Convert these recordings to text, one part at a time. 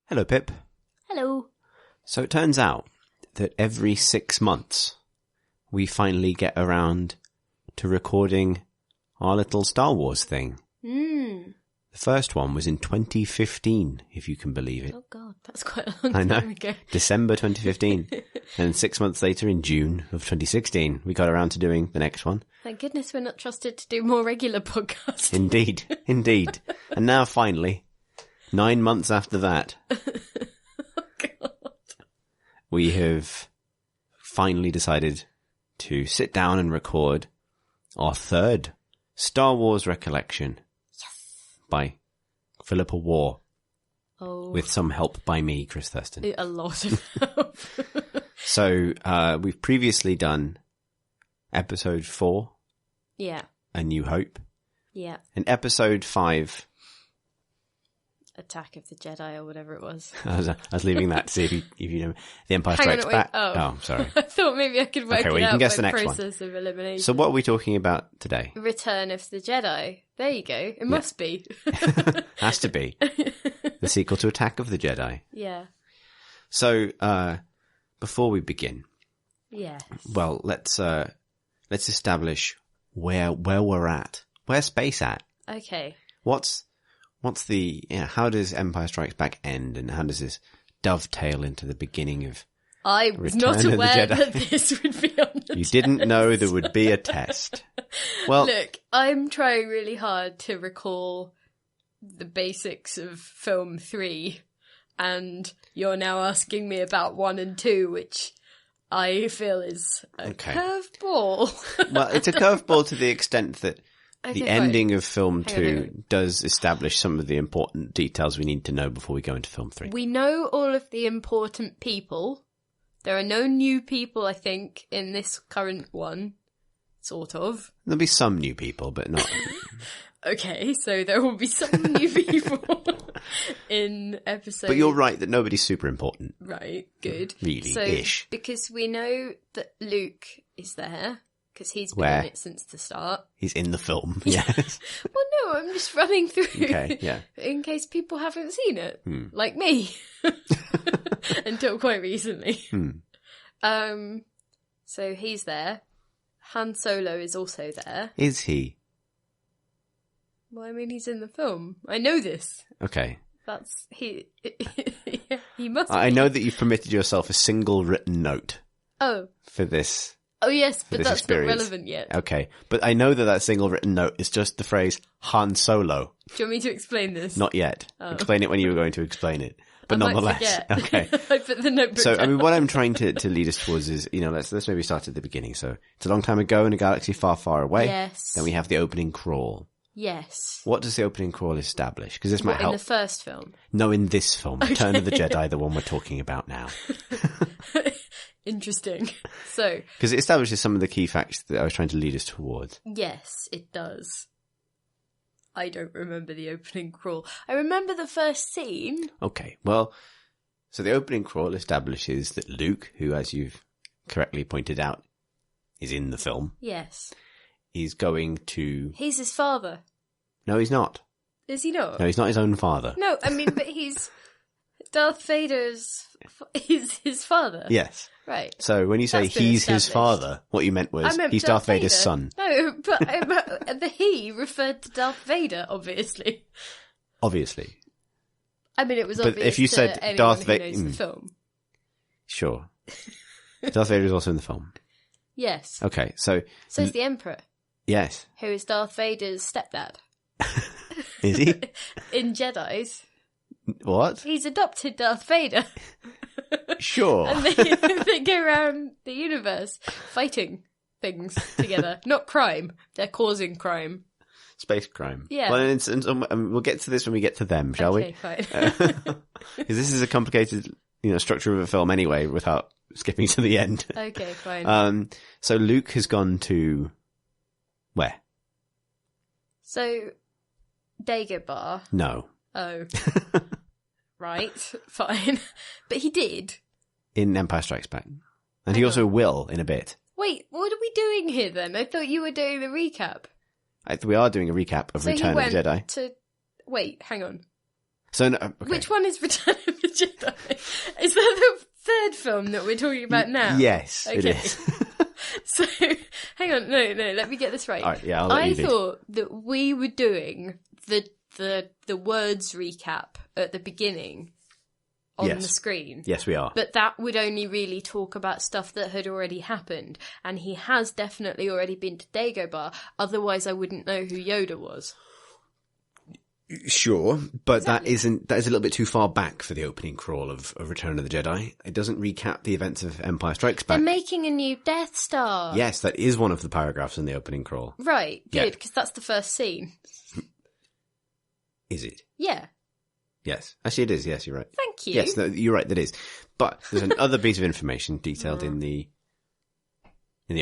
Hello, Pip. Hello. So it turns out that every 6 months we finally get around to recording our little Star Wars thing. The first one was in 2015, if you can believe it. Oh God, that's quite a long time ago. December 2015. And 6 months later, in June of 2016, we got around to doing the next one. Thank goodness we're not trusted to do more regular podcasts. Indeed, indeed. And now finally, 9 months after that, we have finally decided to sit down and record our third Star Wars recollection. Yes. By Philippa Warr. Oh. With some help by me, Chris Thurston. A lot of help. So, we've previously done episode 4. Yeah. A New Hope. Yeah. And episode 5. Attack of the Jedi or whatever it was. I was leaving that to see if you know. The Empire Strikes Back. Oh, sorry. I thought maybe I could work okay, well, it you out can guess by the next process of elimination. So what are we talking about today? Return of the Jedi. There you go. It must be. Has to be. The sequel to Attack of the Jedi. Yeah. So, before we begin. Yes. Well, let's establish where we're at. Where's space at? Okay. What's the, how does Empire Strikes Back end, and how does this dovetail into the beginning of I was not aware that this would be on the You didn't know there would be a test. Well, look, I'm trying really hard to recall the basics of film 3, and you're now asking me about 1 and 2, which I feel is a curveball. Well, it's a curveball to the extent that the ending of film 2 does establish some of the important details we need to know before we go into film 3. We know all of the important people. There are no new people, I think, in this current one. Sort of. There'll be some new people, but not... Okay, so there will be some new people in episode... But you're right that nobody's super important. Right, good. Really, so, ish. Because we know that Luke is there, because he's been in it since the start. He's in the film, yes. Well, no, I'm just running through. Okay, yeah. In case people haven't seen it. Like me. Until quite recently. So he's there. Han Solo is also there. Is he? Well, I mean, he's in the film. I know this. Okay. He must I be. know that you've permitted yourself a single written note. Oh. For this. Oh, yes, but that's experience. not relevant yet. Okay. But I know that single written note is just the phrase Han Solo. Do you want me to explain this? Not yet. Oh. Explain it when you were going to explain it. But I nonetheless. Might okay. I put the notebook So, down. I mean, what I'm trying to lead us towards is, let's maybe start at the beginning. So, it's a long time ago in a galaxy far, far away. Yes. Then we have the opening crawl. Yes. What does the opening crawl establish? Because this might help. In the first film? No, in this film. Return of the Jedi, the one we're talking about now. Interesting. So. Because it establishes some of the key facts that I was trying to lead us towards. Yes, it does. I don't remember the opening crawl. I remember the first scene. Okay, well, so the opening crawl establishes that Luke, who, as you've correctly pointed out, is in the film. Yes. He's going to... He's his father. No, he's not. Is he not? No, he's not his own father. No, I mean, but he's... Darth Vader's... He's his father. Yes. Right. So when you say he's his father, what you meant was he's Darth Vader's son. No, but the he referred to Darth Vader, obviously. Obviously. I mean, it was obvious but if you said to Darth Vader knows the film. Sure. Darth Vader is also in the film. Yes. Okay, so... So is the Emperor. Yes. Who is Darth Vader's stepdad. Is he? In Jedis. What? He's adopted Darth Vader. Sure. And they go around the universe fighting things together. Not crime. They're causing crime. Space crime. Yeah. Well, we'll get to this when we get to them, shall we? Okay, fine. Because this is a complicated, structure of a film anyway, without skipping to the end. Okay, fine. So Luke has gone to... where? So, Dagobah. No. Oh. Right, fine. But he did. In Empire Strikes Back. And he also will in a bit. Wait, what are we doing here then? I thought you were doing the recap. We are doing a recap of Return of the Jedi. Wait, hang on. So, no, okay. Which one is Return of the Jedi? Is that the third film that we're talking about now? Yes, it is. So, hang on, no, let me get this right. All right, yeah, I'll let you lead. thought that we were doing the words recap at the beginning on the screen. Yes, we are. But that would only really talk about stuff that had already happened. And he has definitely already been to Dagobah. Otherwise, I wouldn't know who Yoda was. Sure, but Exactly. that is a little bit too far back for the opening crawl of Return of the Jedi. It doesn't recap the events of Empire Strikes Back. They're making a new Death Star. Yes, that is one of the paragraphs in the opening crawl. Right, Yeah. good, because that's the first scene. Is it? Yeah. Yes. Actually, it is. Yes, you're right. Thank you. Yes, no, you're right, that is. But there's another piece of information detailed in the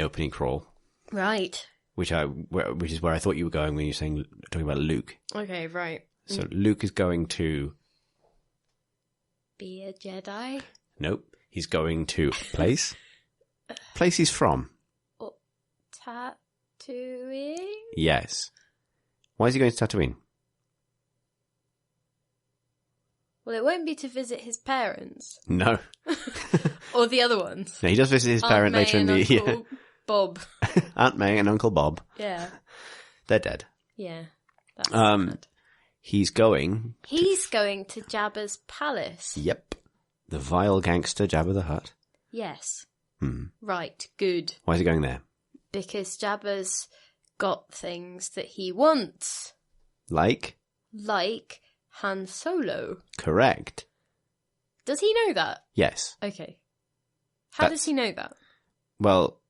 opening crawl, Right. which is where I thought you were going when you were talking about Luke. Okay, right. So Luke is going to... Be a Jedi? Nope. He's going to place he's from. Tatooine? Yes. Why is he going to Tatooine? Well, it won't be to visit his parents. No. Or the other ones. No, he does visit his parent Aunt later in May the... and Uncle Bob. Aunt May and Uncle Bob. Yeah. They're dead. Yeah. That's sad. He's going... He's going to Jabba's palace. Yep. The vile gangster Jabba the Hutt. Yes. Hmm. Right, good. Why is he going there? Because Jabba's got things that he wants. Like? Like Han Solo. Correct. Does he know that? Yes. Okay. How does he know that? Well,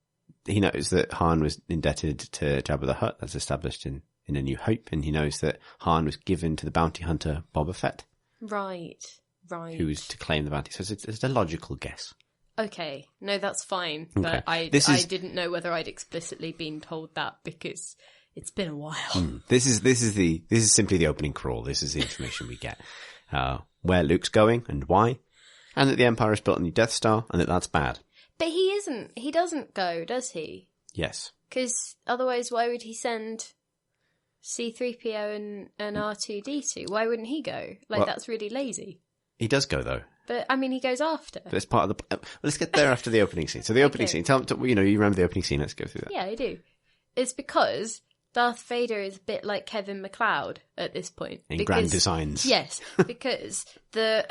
he knows that Han was indebted to Jabba the Hutt. That's established in A New Hope. And he knows that Han was given to the bounty hunter Boba Fett. Right. Who was to claim the bounty. So it's a logical guess. Okay. No, that's fine. Okay. But I didn't know whether I'd explicitly been told that because it's been a while. This is simply the opening crawl. This is the information we get. Where Luke's going and why. And that the Empire has built a new Death Star and that's bad. But he doesn't go, does he? Yes. Because otherwise why would he send C-3PO and R2-D2? Why wouldn't he go? That's really lazy. He does go though. But, I mean, he goes after. But it's part of the... let's get there after the opening scene. So the opening scene, you remember the opening scene, let's go through that. Yeah, I do. It's because Darth Vader is a bit like Kevin MacLeod at this point. In Grand Designs. Yes, because the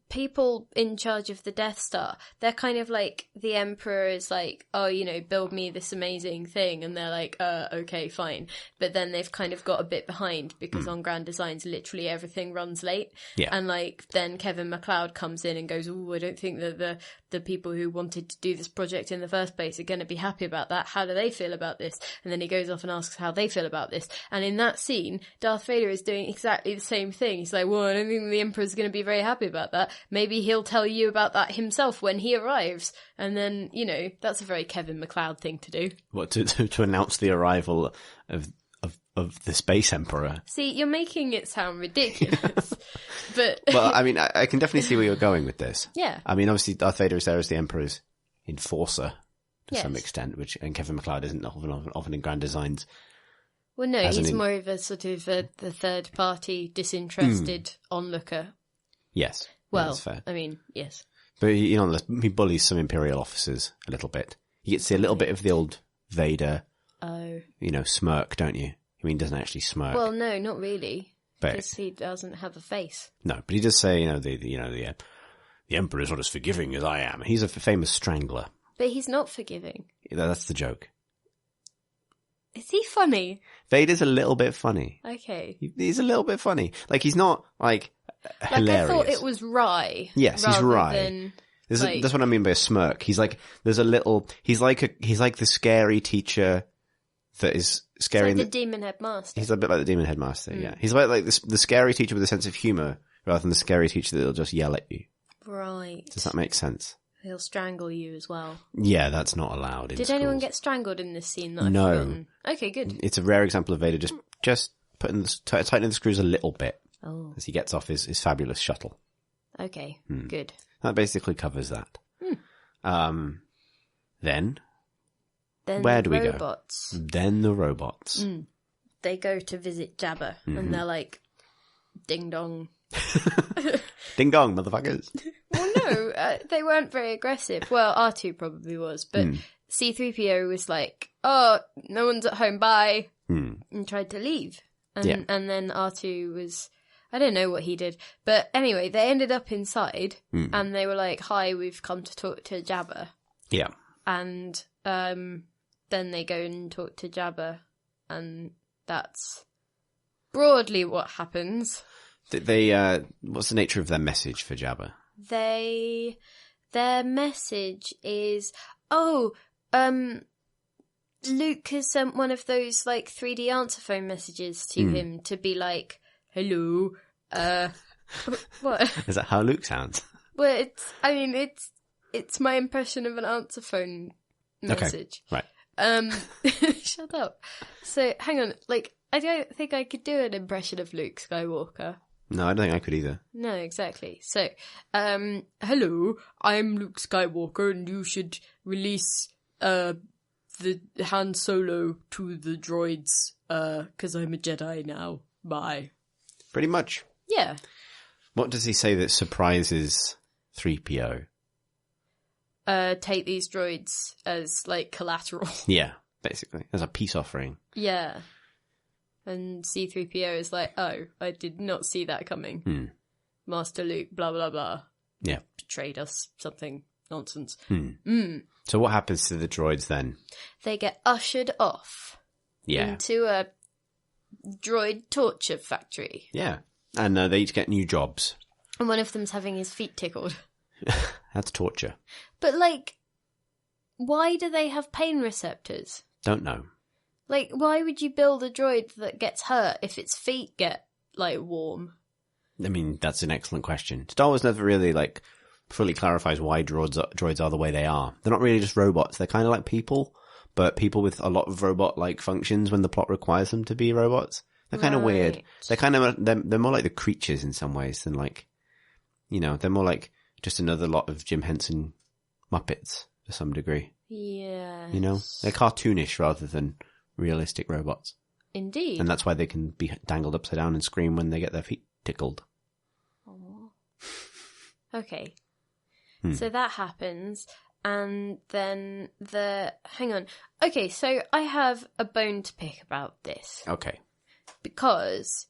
people in charge of the Death Star, they're kind of like, the Emperor is like, oh, build me this amazing thing. And they're like, okay, fine. But then they've kind of got a bit behind because on Grand Designs, literally everything runs late. Yeah. And then Kevin MacLeod comes in and goes, oh, I don't think that the people who wanted to do this project in the first place are going to be happy about that. How do they feel about this? And then he goes off and asks how they feel about this. And in that scene, Darth Vader is doing exactly the same thing. He's like, well, I don't think the Emperor's going to be very happy about that. Maybe he'll tell you about that himself when he arrives. And then, that's a very Kevin MacLeod thing to do. What, to announce the arrival of the Space Emperor? See, you're making it sound ridiculous. But Well, I mean, I can definitely see where you're going with this. yeah. I mean, obviously, Darth Vader is there as the Emperor's enforcer to some Yes. extent, and Kevin MacLeod isn't often in Grand Designs. Well, no, As he's an more of a sort of the third-party, disinterested onlooker. Yes. Well, yeah, that's fair. I mean, yes. But, he bullies some Imperial officers a little bit. You get to see a little bit of the old Vader, Oh. Smirk, don't you? I mean, he doesn't actually smirk. Well, no, not really. But- Because he doesn't have a face. No, but he does say, the Emperor is not as forgiving as I am. He's a famous strangler. But he's not forgiving. That's the joke. Is he funny? Vader's a little bit funny. Okay. He's a little bit funny. Like, he's not, hilarious. I thought it was wry. Yes, he's rather wry. than, That's what I mean by a smirk. He's like, he's like the scary teacher that is scary. It's like the demon headmaster. He's a bit like the demon headmaster, yeah. He's like the scary teacher with a sense of humour rather than the scary teacher that'll just yell at you. Right. Does that make sense? He'll strangle you as well. Yeah, that's not allowed in Did schools. anyone get strangled in this scene that I've No. forgotten? Okay, good. It's a rare example of Vader just tightening the screws a little bit Oh, as he gets off his fabulous shuttle. okay, Hmm. good. That basically covers that. Then the where do we go? robots, Then the robots. they go to visit Jabba, Mm-hmm. and they're like, ding dong, Ding dong, motherfuckers. Well, no, they weren't very aggressive. Well, R2 probably was, but C-3PO was like, oh, no one's at home, bye, and tried to leave. And then R2 was, I don't know what he did, but anyway, they ended up inside, and they were like, hi, we've come to talk to Jabba. Yeah. And then they go and talk to Jabba, and that's broadly what happens. What's the nature of their message for Jabba? Their message is, Luke has sent one of those, like, 3D answer phone messages to him to be like, hello, what? Is that how Luke sounds? Well, it's my impression of an answer phone message. Okay, right. Shut up. So, hang on, like, I don't think I could do an impression of Luke Skywalker. No, I don't think I could either. No, exactly. So, hello, I'm Luke Skywalker, and you should release, the Han Solo to the droids, 'cause I'm a Jedi now. Bye. Pretty much. Yeah. What does he say that surprises 3PO? Take these droids as, like, collateral. Yeah, basically. As a peace offering. Yeah. And C-3PO is like, oh, I did not see that coming. Master Luke, blah, blah, blah. Yeah. Betrayed us, something nonsense. So what happens to the droids then? They get ushered off into a droid torture factory. Yeah. And they each get new jobs. And one of them's having his feet tickled. That's torture. But, like, why do they have pain receptors? Don't know. Like, why would you build a droid that gets hurt if its feet get, like, warm? I mean, that's an excellent question. Star Wars never really, like, fully clarifies why droids are the way they are. They're not really just robots. They're kind of like people, but people with a lot of robot-like functions when the plot requires them to be robots. They're kind of weird. They're kind of, they're more like the creatures in some ways than, like, you know, they're more like just another lot of Jim Henson Muppets to some degree. Yeah. You know? They're cartoonish rather than realistic robots. Indeed. And that's why they can be dangled upside down and scream when they get their feet tickled. Aww. Okay. So that happens, and then hang on. Okay, so I have a bone to pick about this. Okay. Because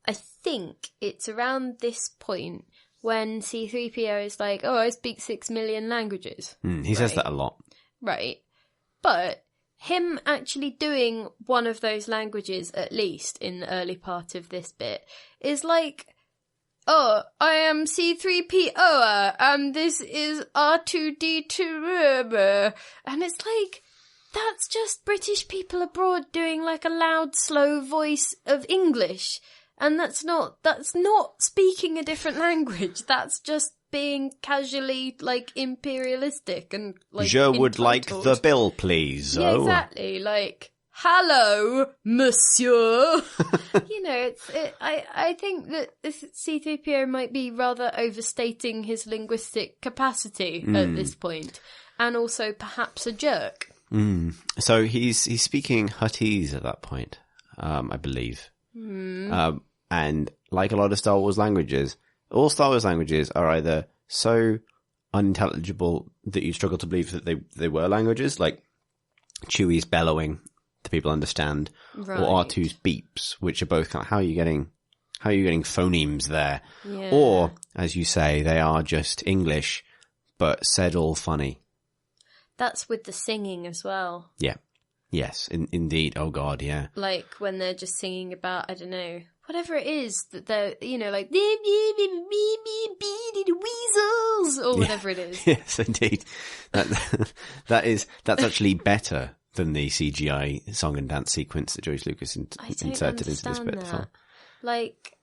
I think it's around this point when C-3PO is like, oh, I speak 6 million languages. He says that a lot. Right. But him actually doing one of those languages, at least in the early part of this bit, is like, oh, I am C-3PO, and this is R2-D2, and it's like, that's just British people abroad doing like a loud, slow voice of English, and that's not speaking a different language, that's just being casually, like, imperialistic and, like, Je would like the bill, please. Yeah, exactly, like, hello, monsieur. You know, I think that C-3PO might be rather overstating his linguistic capacity at this point, and also perhaps a jerk. So he's speaking Huttese at that point, I believe. And like a lot of Star Wars languages, all Star Wars languages are either so unintelligible that you struggle to believe that they were languages, like Chewie's bellowing that people understand, right, or R2's beeps, which are both kind of, how are you getting phonemes there? Yeah. Or, as you say, they are just English, but said all funny. That's with the singing as well. Yeah. Yes, indeed. Oh God, yeah. Like when they're just singing about, I don't know, whatever it is that they're, you know, like weasels or whatever it is. Yes, indeed. That's actually better than the CGI song and dance sequence that George Lucas inserted into this bit of the film. Like,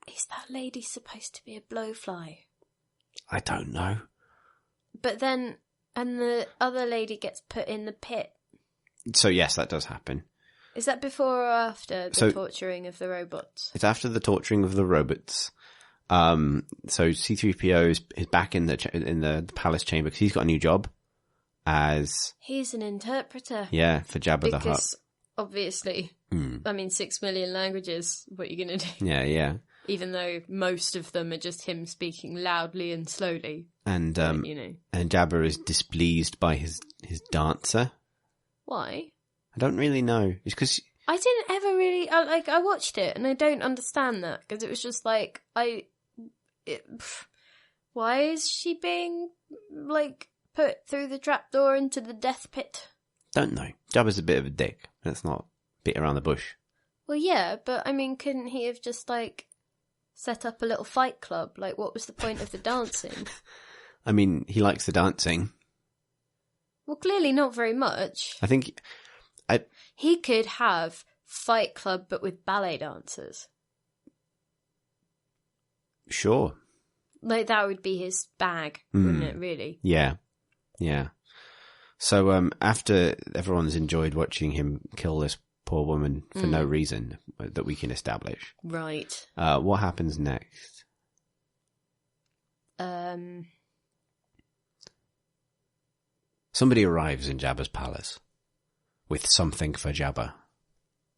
is that lady supposed to be a blowfly? I don't know. But then, and the other lady gets put in the pit. So yes, that does happen. Is that before or after the torturing of the robots? It's after the torturing of the robots. So C-3PO is back in the palace chamber because he's got a new job as... He's an interpreter. Yeah, for Jabba the Hutt. Because, obviously, I mean, 6 million languages, what are you going to do? Yeah. Even though most of them are just him speaking loudly and slowly. And but, you know. and Jabba is displeased by his dancer. Why? I don't really know. It's because I didn't ever really I watched it and I don't understand that because it was just like why is she being like put through the trapdoor into the death pit? Don't know. Jabba's a bit of a dick. Let's not beat around the bush. Well, yeah, but I mean, couldn't he have just like set up a little fight club? Like, what was the point of the dancing? I mean, he likes the dancing. Well, clearly not very much. I think he could have Fight Club, but with ballet dancers. Sure. Like, that would be his bag, wouldn't it, really? Yeah. Yeah. So, after everyone's enjoyed watching him kill this poor woman for no reason that we can establish. Right. What happens next? Somebody arrives in Jabba's palace with something for Jabba.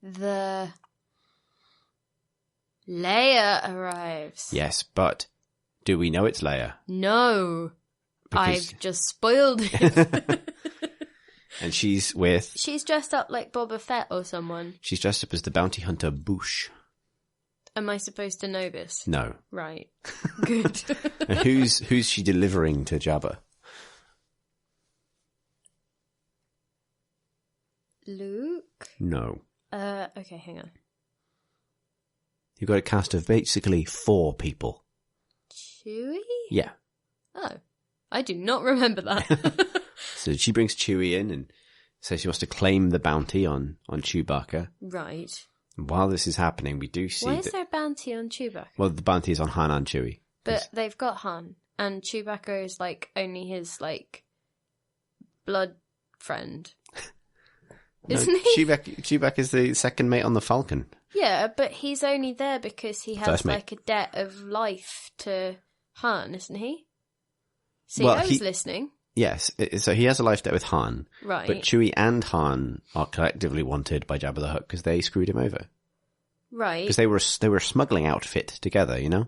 Leia arrives. Yes, but do we know it's Leia? No. Because... I've just spoiled it. And she's with... She's dressed up like Boba Fett or someone. She's dressed up as the bounty hunter Bouche. Am I supposed to know this? No. Right. Good. And who's she delivering to Jabba? Luke? No. Okay, hang on. You've got a cast of basically 4 people. Chewie? Yeah. Oh. I do not remember that. So she brings Chewie in and says she wants to claim the bounty on Chewbacca. Right. And while this is happening, we do see Why is there a bounty on Chewbacca? Well, the bounty is on Han and Chewie. But they've got Han, and Chewbacca is, like, only his, like, blood friend. Isn't he? Chewbacca is the second mate on the Falcon. Yeah, but he's only there because he has, First mate. like, a debt of life to Han, isn't he? See, Well, I was listening. Yes, so he has a life debt with Han. Right. But Chewie and Han are collectively wanted by Jabba the Hutt because they screwed him over. Right. Because they were a smuggling outfit together, you know?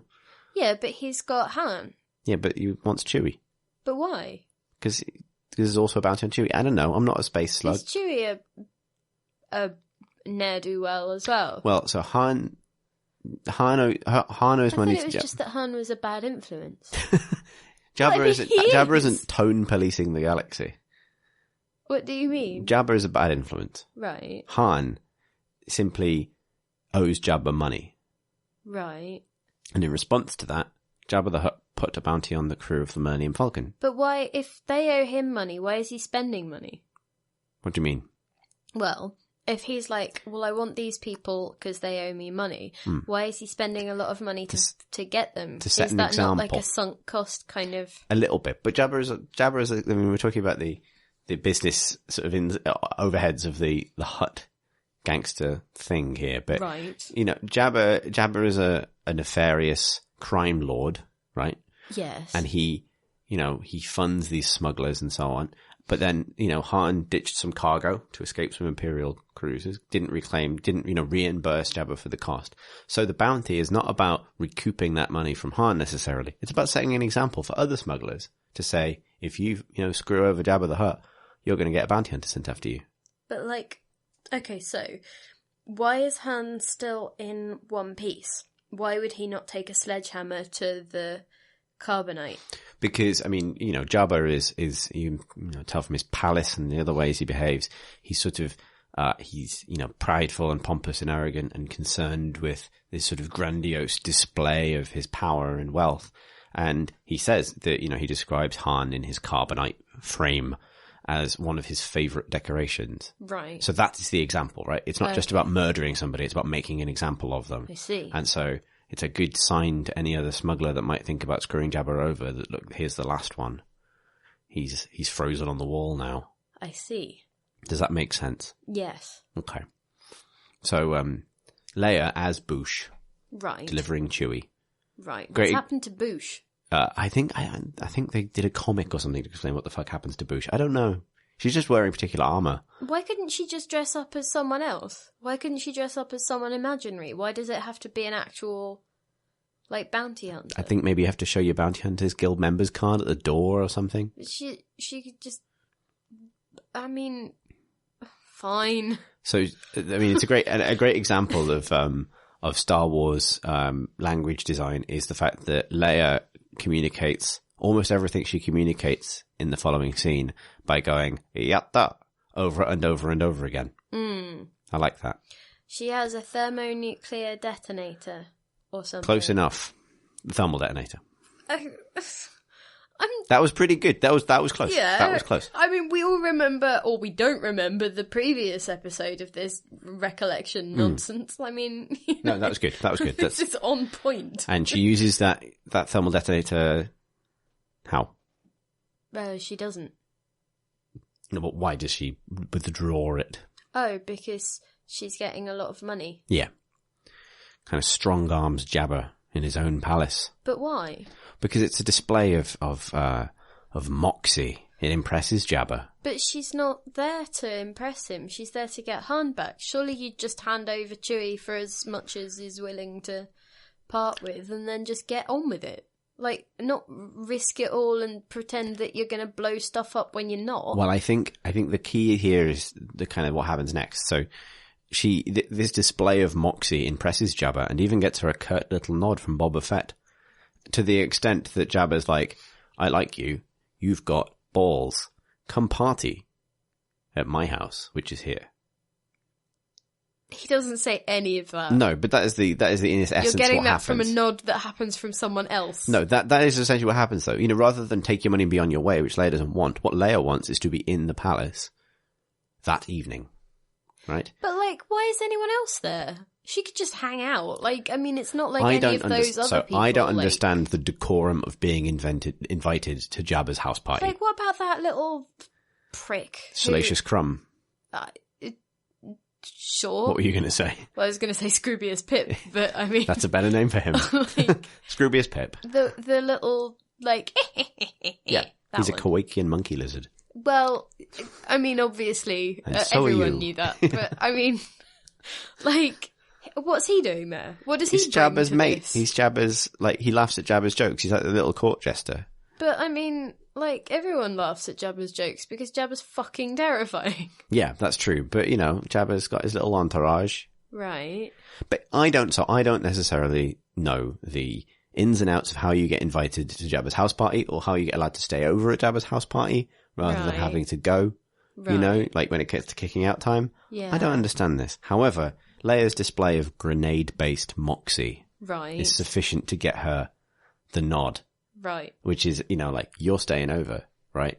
Yeah, but he's got Han. Yeah, but he wants Chewie. But why? Because there's also a bounty on Chewie. I don't know, I'm not a space slug. Is Chewie a ne'er-do-well as well? Well, so Han owes money it was to just that Han was a bad influence. Jabba isn't tone policing the galaxy. What do you mean? Jabba is a bad influence. Right. Han simply owes Jabba money. Right. And in response to that, Jabba the Hutt put a bounty on the crew of the Millennium Falcon. But why, if they owe him money, why is he spending money? What do you mean? Well, if he's like, well, I want these people because they owe me money, why is he spending a lot of money to get them? To set is an that example. not like a sunk cost kind of? A little bit, but Jabba is. I mean, we're talking about the business sort of overheads of the Hutt gangster thing here, but right. You know, Jabba is a nefarious crime lord, right? Yes. And he funds these smugglers and so on. But then, Han ditched some cargo to escape some Imperial cruisers, didn't reimburse Jabba for the cost. So the bounty is not about recouping that money from Han necessarily. It's about setting an example for other smugglers to say, if you screw over Jabba the Hutt, you're going to get a bounty hunter sent after you. But okay, so why is Han still in one piece? Why would he not take a sledgehammer to the carbonite? Because, I mean, Jabba is you tell from his palace and the other ways he behaves, he's sort of, he's prideful and pompous and arrogant and concerned with this sort of grandiose display of his power and wealth. And he says that, he describes Han in his carbonite frame as one of his favorite decorations. Right. So that is the example, right? It's not just about murdering somebody, it's about making an example of them. I see. And so it's a good sign to any other smuggler that might think about screwing Jabba over that, look, here's the last one. He's frozen on the wall now. I see. Does that make sense? Yes. Okay. So, Leia as Bouche. Right. Delivering Chewie. Right. Great. What's happened to Bouche? I think they did a comic or something to explain what the fuck happens to Bouche. I don't know. She's just wearing particular armor. Why couldn't she just dress up as someone else? Why couldn't she dress up as someone imaginary? Why does it have to be an actual Like Bounty Hunter. I think maybe you have to show your Bounty Hunters Guild members card at the door or something. She could just... I mean... Fine. So, I mean, it's a great example of Star Wars language design is the fact that Leia communicates almost everything she communicates in the following scene by going yatta over and over and over again. I like that. She has a thermonuclear detonator or something. Close enough. The thermal detonator. That was pretty good. That was close. Yeah. That was close. I mean, we all remember, or we don't remember, the previous episode of this recollection nonsense. I mean... No, that was good. That was good. This is on point. And she uses that thermal detonator... How? She doesn't. No, but why does she withdraw it? Oh, because she's getting a lot of money. Yeah. Kind of strong arms Jabba in his own palace. But why? Because it's a display of moxie. It impresses Jabba. But she's not there to impress him. She's there to get Han back. Surely you'd just hand over Chewie for as much as he's willing to part with and then just get on with it. Like, not risk it all and pretend that you're going to blow stuff up when you're not. Well, I think the key here is the kind of what happens next. So this display of moxie impresses Jabba and even gets her a curt little nod from Boba Fett. To the extent that Jabba's like, I like you. You've got balls. Come party at my house, which is here. He doesn't say any of that. No, but that is the in its essence You're getting what that happens. from a nod that happens from someone else. No, that is essentially what happens though. You know, rather than take your money and be on your way, which Leia doesn't want, what Leia wants is to be in the palace that evening. Right? But like, why is anyone else there? She could just hang out. Like, I mean, it's not like any of those other people. I don't understand the decorum of being invited to Jabba's house party. Like, what about that little prick? Salacious Crumb. Sure. What were you going to say? Well, I was going to say Scroobius Pip, but I mean... That's a better name for him. Like, Scroobius Pip. The little, like... Yeah, he's a Kowakian monkey lizard. Well, I mean, obviously, so everyone knew that. But, I mean, like, what's he doing there? What does he bring Jabba's to mate. this? He's Jabba's, like, he laughs at Jabba's jokes. He's like the little court jester. But, I mean, like, everyone laughs at Jabba's jokes because Jabba's fucking terrifying. Yeah, that's true. But, you know, Jabba's got his little entourage. Right. But I don't necessarily know the ins and outs of how you get invited to Jabba's house party or how you get allowed to stay over at Jabba's house party rather than having to go, you know, like when it gets to kicking out time. Yeah. I don't understand this. However, Leia's display of grenade-based moxie Right. is sufficient to get her the nod. Right. Which is, you know, like, you're staying over, right?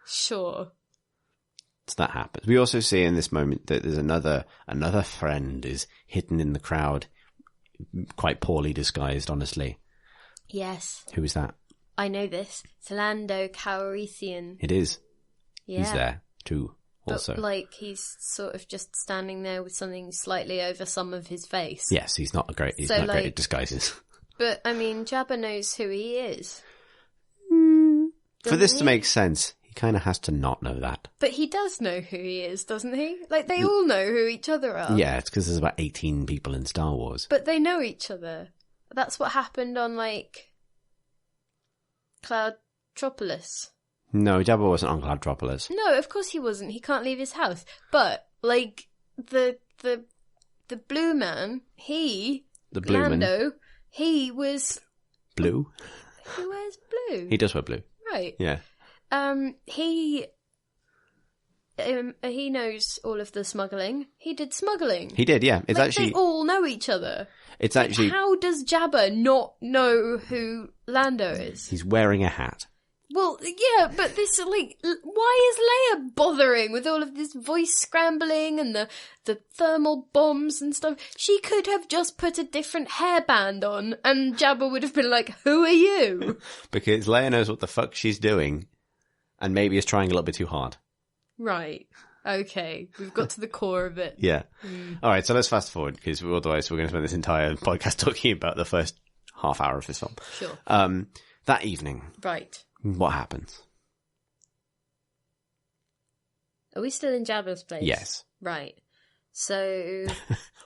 Sure. So that happens. We also see in this moment that there's another friend is hidden in the crowd, quite poorly disguised, honestly. Yes. Who is that? I know this. It's Lando Calrissian. It is. Yeah. He's there, too, also. But, like, he's sort of just standing there with something slightly over some of his face. Yes, he's not great at disguises. But, I mean, Jabba knows who he is. For this to make sense, he kind of has to not know that. But he does know who he is, doesn't he? Like, they all know who each other are. Yeah, it's because there's about 18 people in Star Wars. But they know each other. That's what happened on, like, Cloudtropolis. No, Jabba wasn't on Cloudtropolis. No, of course he wasn't. He can't leave his house. But, like, the blue man, Lando, he was... Blue? He wears blue. He does wear blue. Right. Yeah. He knows all of the smuggling. He did smuggling. He did, yeah. It's like, actually... they all know each other. It's actually... How does Jabba not know who Lando is? He's wearing a hat. Well, yeah, but this, like, why is Leia bothering with all of this voice scrambling and the thermal bombs and stuff? She could have just put a different hairband on and Jabba would have been like, who are you? Because Leia knows what the fuck she's doing and maybe is trying a little bit too hard. Right. Okay. We've got to the core of it. Yeah. All right, so let's fast forward because otherwise we're going to spend this entire podcast talking about the first half hour of this film. Sure. That evening. Right. What happens? Are we still in Jabba's place? Yes. Right. So...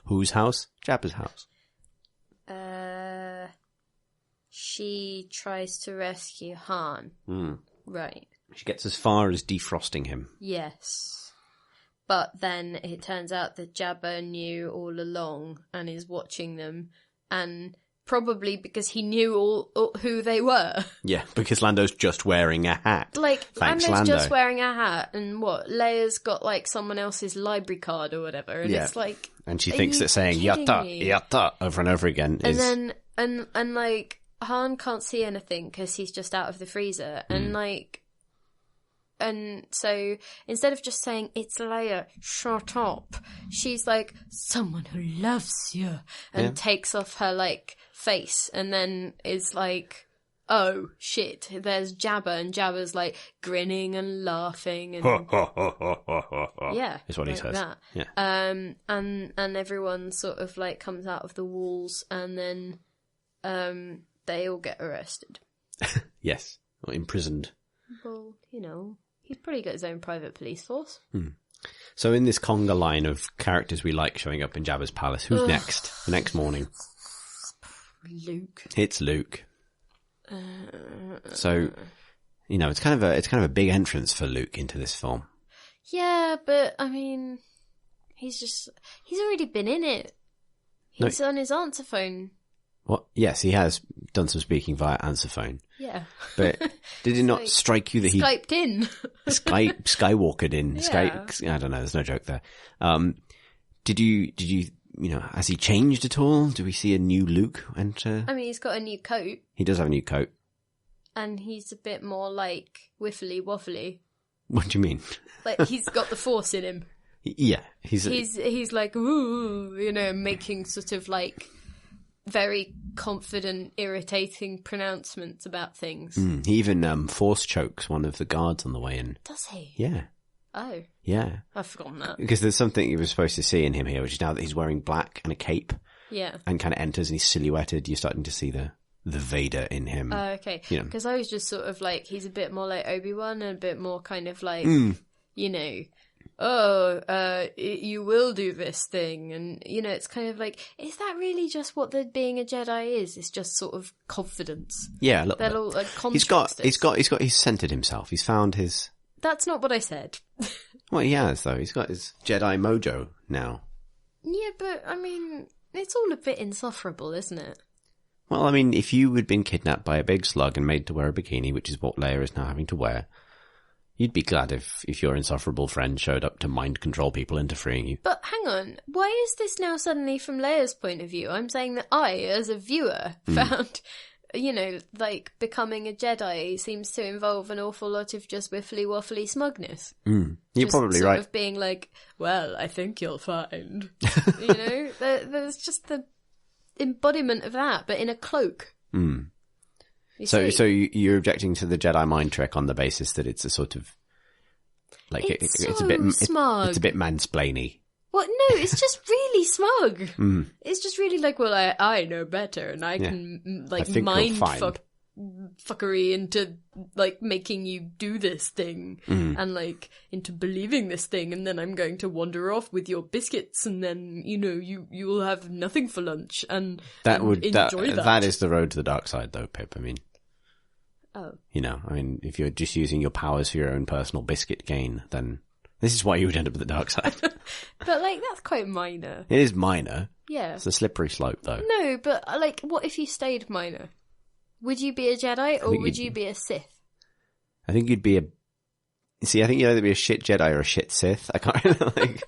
Whose house? Jabba's house. She tries to rescue Han. Right. She gets as far as defrosting him. Yes. But then it turns out that Jabba knew all along and is watching them, and probably because he knew all who they were. Yeah, because Lando's just wearing a hat. Like, Thanks, Lando's Lando. just wearing a hat, and Leia's got, like, someone else's library card or whatever, and it's like... And she thinks that saying yatta, yatta over and over again is... And then, and like, Han can't see anything because he's just out of the freezer, and like... And so, instead of just saying, it's Leia, shut up, she's like, someone who loves you, and takes off her, like, face, and then is like, oh, shit, there's Jabba, and Jabba's, like, grinning and laughing, and... yeah. Is what he like says. That. Yeah. And everyone sort of, like, comes out of the walls, and then, they all get arrested. Yes. Or imprisoned. Well, you know... He's probably got his own private police force. So in this conga line of characters we like showing up in Jabba's palace, who's next? The next morning. Luke. It's Luke. So, you know, it's kind of a big entrance for Luke into this film. Yeah, but I mean, he's already been in it. He's on his answer phone. What? Yes, he has done some speaking via answer phone. Yeah. But did it not strike you that he... Skyped in. Skywalkered in. Yeah. I don't know, there's no joke there. Did you, has he changed at all? Do we see a new Luke enter? I mean, he's got a new coat. He does have a new coat. And he's a bit more, like, whiffly waffly. What do you mean? Like, he's got the force in him. Yeah. He's like, ooh, making sort of, like... very confident, irritating pronouncements about things. He even force chokes one of the guards on the way in. Does he? Yeah. Oh. Yeah. I've forgotten that. Because there's something you were supposed to see in him here, which is now that he's wearing black and a cape. Yeah. And kind of enters and he's silhouetted, you're starting to see the Vader in him. Oh, okay. Because I was just sort of like, he's a bit more like Obi-Wan and a bit more kind of like, you will do this thing, and it's kind of like, is that really just what being a Jedi is? It's just sort of confidence. Yeah, look, they're all like he's centered himself. He's found his. That's not what I said. Well, he has though. He's got his Jedi mojo now. Yeah, but I mean, it's all a bit insufferable, isn't it? Well, I mean, if you had been kidnapped by a big slug and made to wear a bikini, which is what Leia is now having to wear. You'd be glad if your insufferable friend showed up to mind control people into freeing you. But hang on, why is this now suddenly from Leia's point of view? I'm saying that I, as a viewer, found, like, becoming a Jedi seems to involve an awful lot of just whiffly-waffly smugness. You're just probably sort right. of being like, well, I think you'll find. There's just the embodiment of that, but in a cloak. So you're objecting to the Jedi mind trick on the basis that it's a sort of like it's a bit smug. It's a bit mansplainy. What? No, it's just really smug. It's just really like, well, I know better, and I can like mind fuckery into like making you do this thing, and like into believing this thing, and then I'm going to wander off with your biscuits, and then you will have nothing for lunch, and enjoy that. That is the road to the dark side, though, Pip. I mean. Oh. I mean, if you're just using your powers for your own personal biscuit gain, then this is why you would end up at the dark side. But, like, that's quite minor. It is minor. Yeah. It's a slippery slope, though. No, but, like, what if you stayed minor? Would you be a Jedi, or would you be a Sith? I think you'd be a... See, I think you'd either be a shit Jedi or a shit Sith. I can't really, like...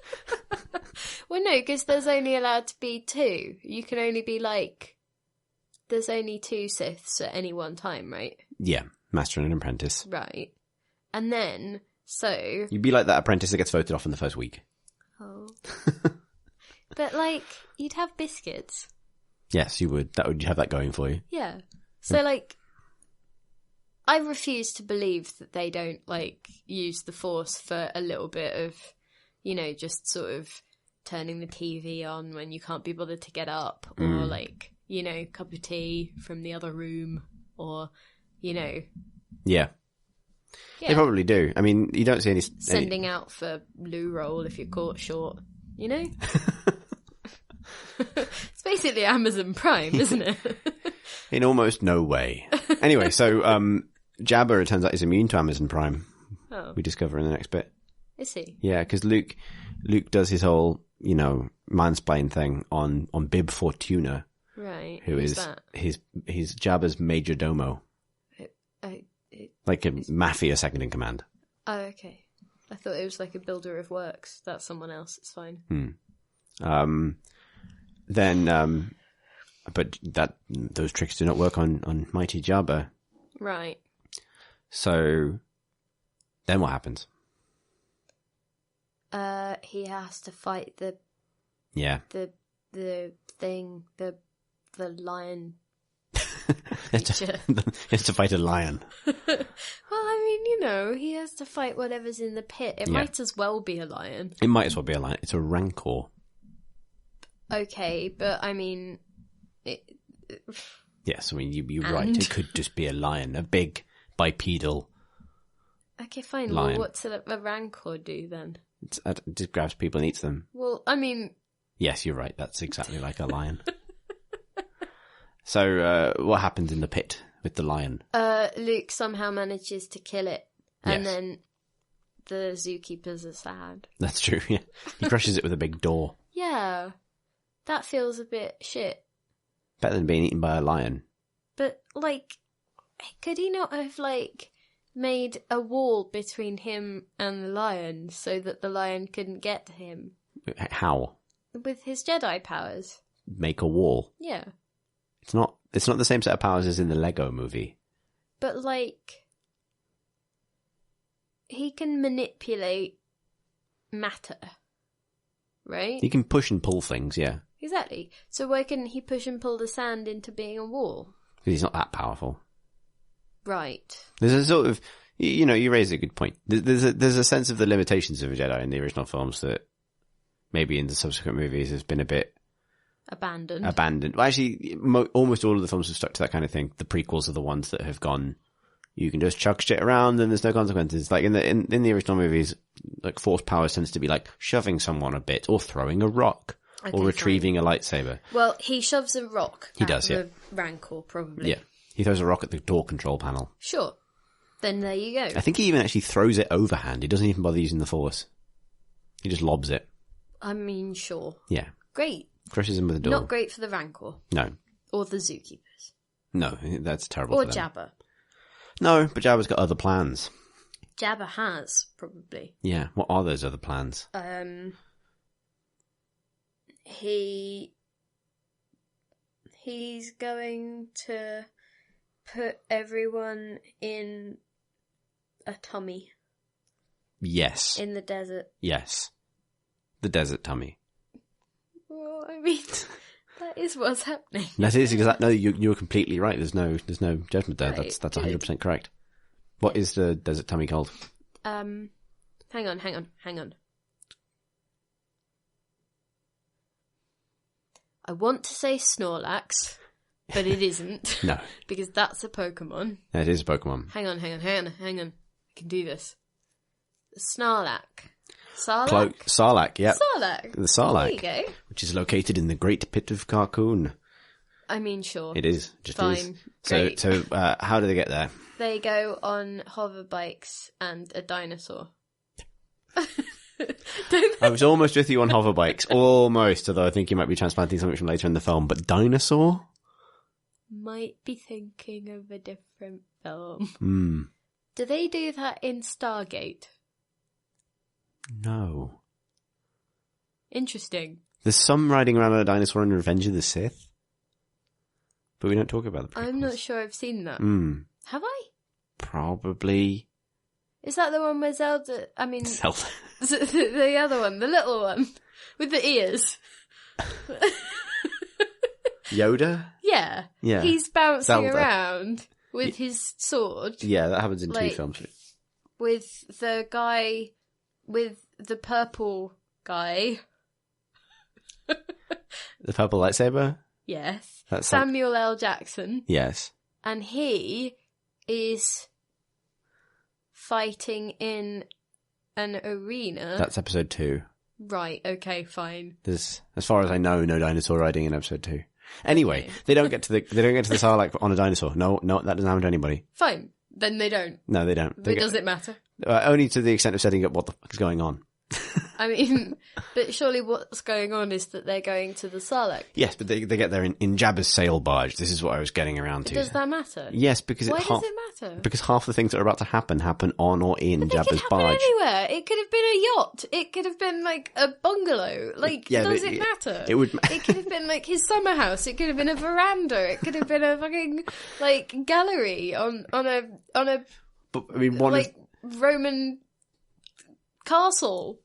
Well, no, because there's only allowed to be two. You can only be, like... There's only two Siths at any one time, right? Yeah, master and an apprentice. Right. And then, so... You'd be like that apprentice that gets voted off in the first week. Oh. But, like, you'd have biscuits. Yes, you would. You'd have that going for you. Yeah. So, like, I refuse to believe that they don't, like, use the Force for a little bit of, just sort of turning the TV on when you can't be bothered to get up, or, like... cup of tea from the other room, or, Yeah. They probably do. I mean, you don't see any... Sending out for loo roll if you're caught short, It's basically Amazon Prime, isn't it? In almost no way. Anyway, so Jabba, it turns out, is immune to Amazon Prime. Oh. We discover in the next bit. Is he? Yeah, because Luke does his whole, mansplain thing on Bib Fortuna. Right. Who Who's is that? He's Jabba's major domo. Like a mafia second in command. Oh, okay. I thought it was like a builder of works. That's someone else. It's fine. But those tricks do not work on mighty Jabba. Right. So then what happens? He has to fight the thing, the lion. He has to fight a lion. Well, I mean, he has to fight whatever's in the pit. It might as well be a lion. It might as well be a lion. It's a rancor. Okay, but I mean... Yes, I mean, you're right. It could just be a lion. A big, bipedal Okay, fine. lion. Well, what's a rancor do then? It just grabs people and eats them. Well, I mean... Yes, you're right. That's exactly like a lion. So, what happens in the pit with the lion? Luke somehow manages to kill it. And Yes. then the zookeepers are sad. That's true, yeah. He crushes it with a big door. Yeah. That feels a bit shit. Better than being eaten by a lion. But, could he not have, made a wall between him and the lion so that the lion couldn't get to him? How? With his Jedi powers. Make a wall. Yeah. It's not the same set of powers as in the Lego movie. But, he can manipulate matter. Right? He can push and pull things, yeah. Exactly. So why couldn't he push and pull the sand into being a wall? Because he's not that powerful. Right. There's a sort of, you raise a good point. There's a sense of the limitations of a Jedi in the original films that maybe in the subsequent movies has been a bit abandoned. Well, actually, almost all of the films have stuck to that kind of thing. The prequels are the ones that have gone, you can just chuck shit around and there's no consequences. Like in the original movies, force powers tends to be like shoving someone a bit or throwing a rock. Okay, or retrieving a lightsaber. Well, he shoves a rock He at does, the rancor, probably. Yeah. He throws a rock at the door control panel. Sure. Then there you go. I think he even actually throws it overhand. He doesn't even bother using the force. He just lobs it. I mean, sure. Yeah. Great. Crushes him with the door. Not great for the rancor. No. Or the zookeepers. No, that's terrible Or for them. Jabba. No, but Jabba's got other plans. Jabba has, probably. Yeah, what are those other plans? He's going to put everyone in a tummy. Yes. In the desert. Yes. The desert tummy. Well, I mean, that is what's happening. That is exactly. No, you're completely right. There's no judgment there. Right, That's 100% correct. What is the desert tummy called? Hang on. I want to say Snorlax, but it isn't. No. Because that's a Pokemon. It is a Pokemon. Hang on. I can do this. Sarlacc. Sarlacc, yep. Sarlacc. The Sarlacc. There you go. Which is located in the Great Pit of Carcoon. I mean, sure. It is. Just Fine. is. Great. So how do they get there? They go on hover bikes and a dinosaur. I was almost with you on hover bikes. Almost, although I think you might be transplanting something from later in the film. But dinosaur? Might be thinking of a different film. Do they do that in Stargate? No. Interesting. There's some riding around on a dinosaur in Revenge of the Sith. But we don't talk about the prequels. I'm not sure I've seen that. Have I? Probably. Is that the one where Zelda... I mean... Zelda. The other one, the little one. With the ears. Yoda? Yeah. Yeah. He's bouncing Zelda. around with his sword. Yeah, that happens in two Like- films. With the guy... With the purple guy. The purple lightsaber? Yes. That's Samuel L. Jackson. Yes. And he is fighting in an arena. That's episode 2. Right, okay, fine. There's, as far as I know, no dinosaur riding in episode 2. Anyway, they don't get to the Sarlacc on a dinosaur. No, that doesn't happen to anybody. Fine. Then they don't. No, they don't. But does it matter? Only to the extent of setting up what the fuck is going on. I mean, but surely what's going on is that they're going to the Sarlacc. Yes, but they get there in Jabba's sail barge. This is what I was getting around to. Does that matter? Yes, because Why does it matter? Because half the things that are about to happen on or in Jabba's barge. Anywhere. It could have been a yacht. It could have been like a bungalow. Like, does it matter? It would. It could have been like his summer house. It could have been a veranda. It could have been a fucking like gallery on a. But I mean, Roman castle.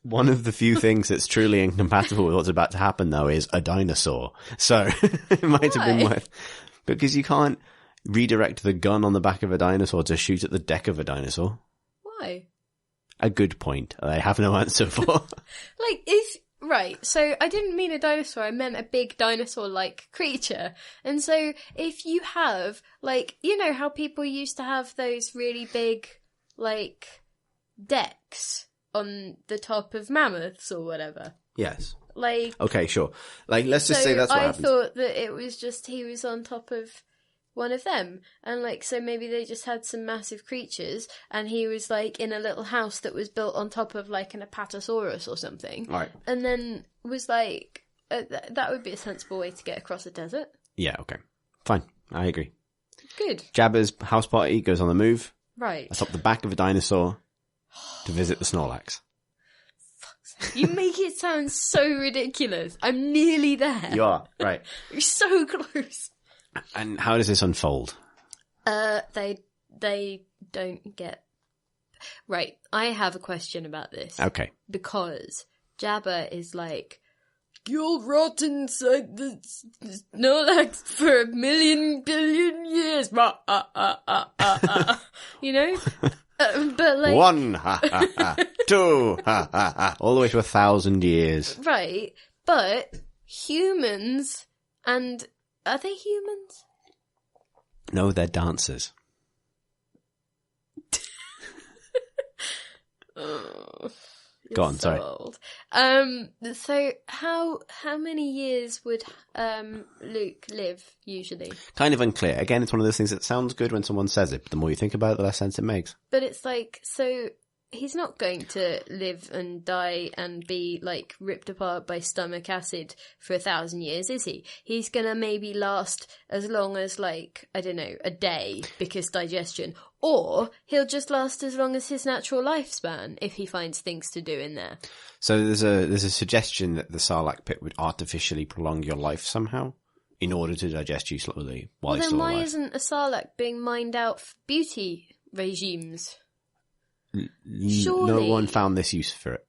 One of the few things that's truly incompatible with what's about to happen, though, is a dinosaur. So it might have been worth... Because you can't redirect the gun on the back of a dinosaur to shoot at the deck of a dinosaur. Why? A good point. I have no answer for. Right, so I didn't mean a dinosaur, I meant a big dinosaur-like creature. And so if you have, like, you know how people used to have those really big, like, decks on the top of mammoths or whatever? Yes. Like... Okay, sure. Like, let's just say that's what happens. I thought that it was just he was on top of one of them. And, like, so maybe they just had some massive creatures and he was, like, in a little house that was built on top of, like, an Apatosaurus or something. Right. And then was, like, that would be a sensible way to get across a desert. Yeah, okay. Fine. I agree. Good. Jabba's house party goes on the move. Right. Atop the back of a dinosaur to visit the Snorlax. You make it sound so ridiculous. I'm nearly there. You are, right. You're so close. And how does this unfold? They don't get... Right, I have a question about this. Okay. Because Jabba is like, you'll rot inside the Snorlax for 1,000,000 billion years. You know? But like... 1, ha, ha, ha. 2, ha, ha, ha. All the way to 1,000 years. Right, but humans and... Are they humans? No, they're dancers. Oh, go on, so sorry. Old. So how many years would Luke live usually? Kind of unclear. Again, it's one of those things that sounds good when someone says it, but the more you think about it, the less sense it makes. But it's like, so he's not going to live and die and be like ripped apart by stomach acid for 1,000 years, is he? He's gonna maybe last as long as, like, I don't know, a day because digestion, or he'll just last as long as his natural lifespan if he finds things to do in there. So there's a suggestion that the Sarlacc pit would artificially prolong your life somehow in order to digest you slowly while Well, you're then still why alive. isn't a Sarlacc being mined out for beauty regimes? Surely. No one found this use for it.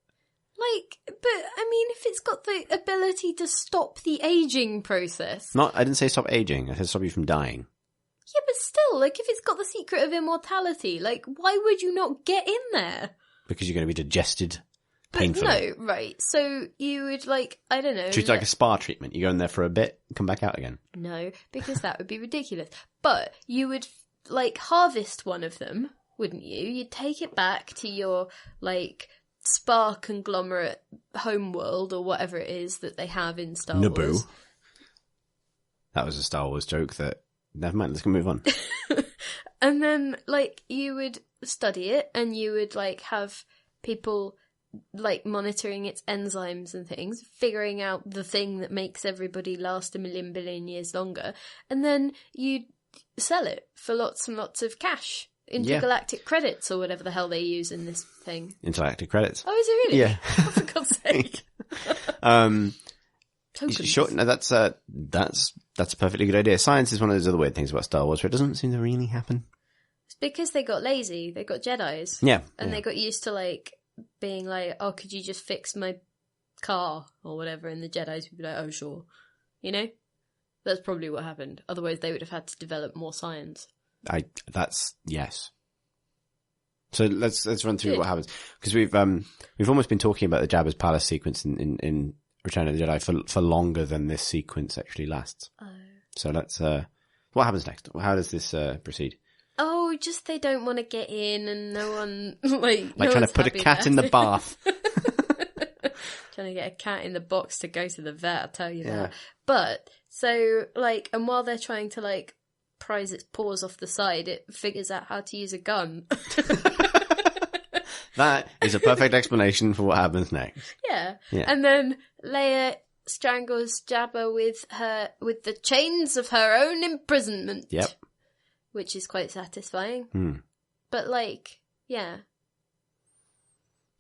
Like, but, I mean, if it's got the ability to stop the aging process... I didn't say stop aging. I said stop you from dying. Yeah, but still, like, if it's got the secret of immortality, like, why would you not get in there? Because you're going to be digested painfully. No, right. So you would, like, I don't know... Treat it like a spa treatment. You go in there for a bit, come back out again. No, because that would be ridiculous. But you would, like, harvest one of them, wouldn't you? You'd take it back to your, like, spa conglomerate homeworld or whatever it is that they have in Star Naboo. Wars. That was a Star Wars joke that... Never mind, let's go move on. And then, like, you would study it and you would, like, have people, like, monitoring its enzymes and things, figuring out the thing that makes everybody last 1,000,000 billion years longer, and then you'd sell it for lots and lots of cash. Intergalactic credits or whatever the hell they use in this thing. Intergalactic credits. Oh, is it really? Yeah. Oh, for God's sake. Tokens. Sure, no, that's a perfectly good idea. Science is one of those other weird things about Star Wars where it doesn't seem to really happen. It's because they got lazy. They got Jedis. Yeah. And they got used to, like, being like, oh, could you just fix my car or whatever? And the Jedis would be like, oh, sure. You know? That's probably what happened. Otherwise, they would have had to develop more science. Yes. So let's run through what happens, because we've almost been talking about the Jabba's palace sequence in Return of the Jedi for longer than this sequence actually lasts. Oh. So let's what happens next? How does this proceed? Oh, just they don't want to get in, and no one like no trying to put a cat in the bath. Trying to get a cat in the box to go to the vet, I'll tell you that. But, so, like, and while they're trying to, like, prise its paws off the side, it figures out how to use a gun. That is a perfect explanation for what happens next. Yeah. And then Leia strangles Jabba with the chains of her own imprisonment. Yep. Which is quite satisfying. But, like, yeah.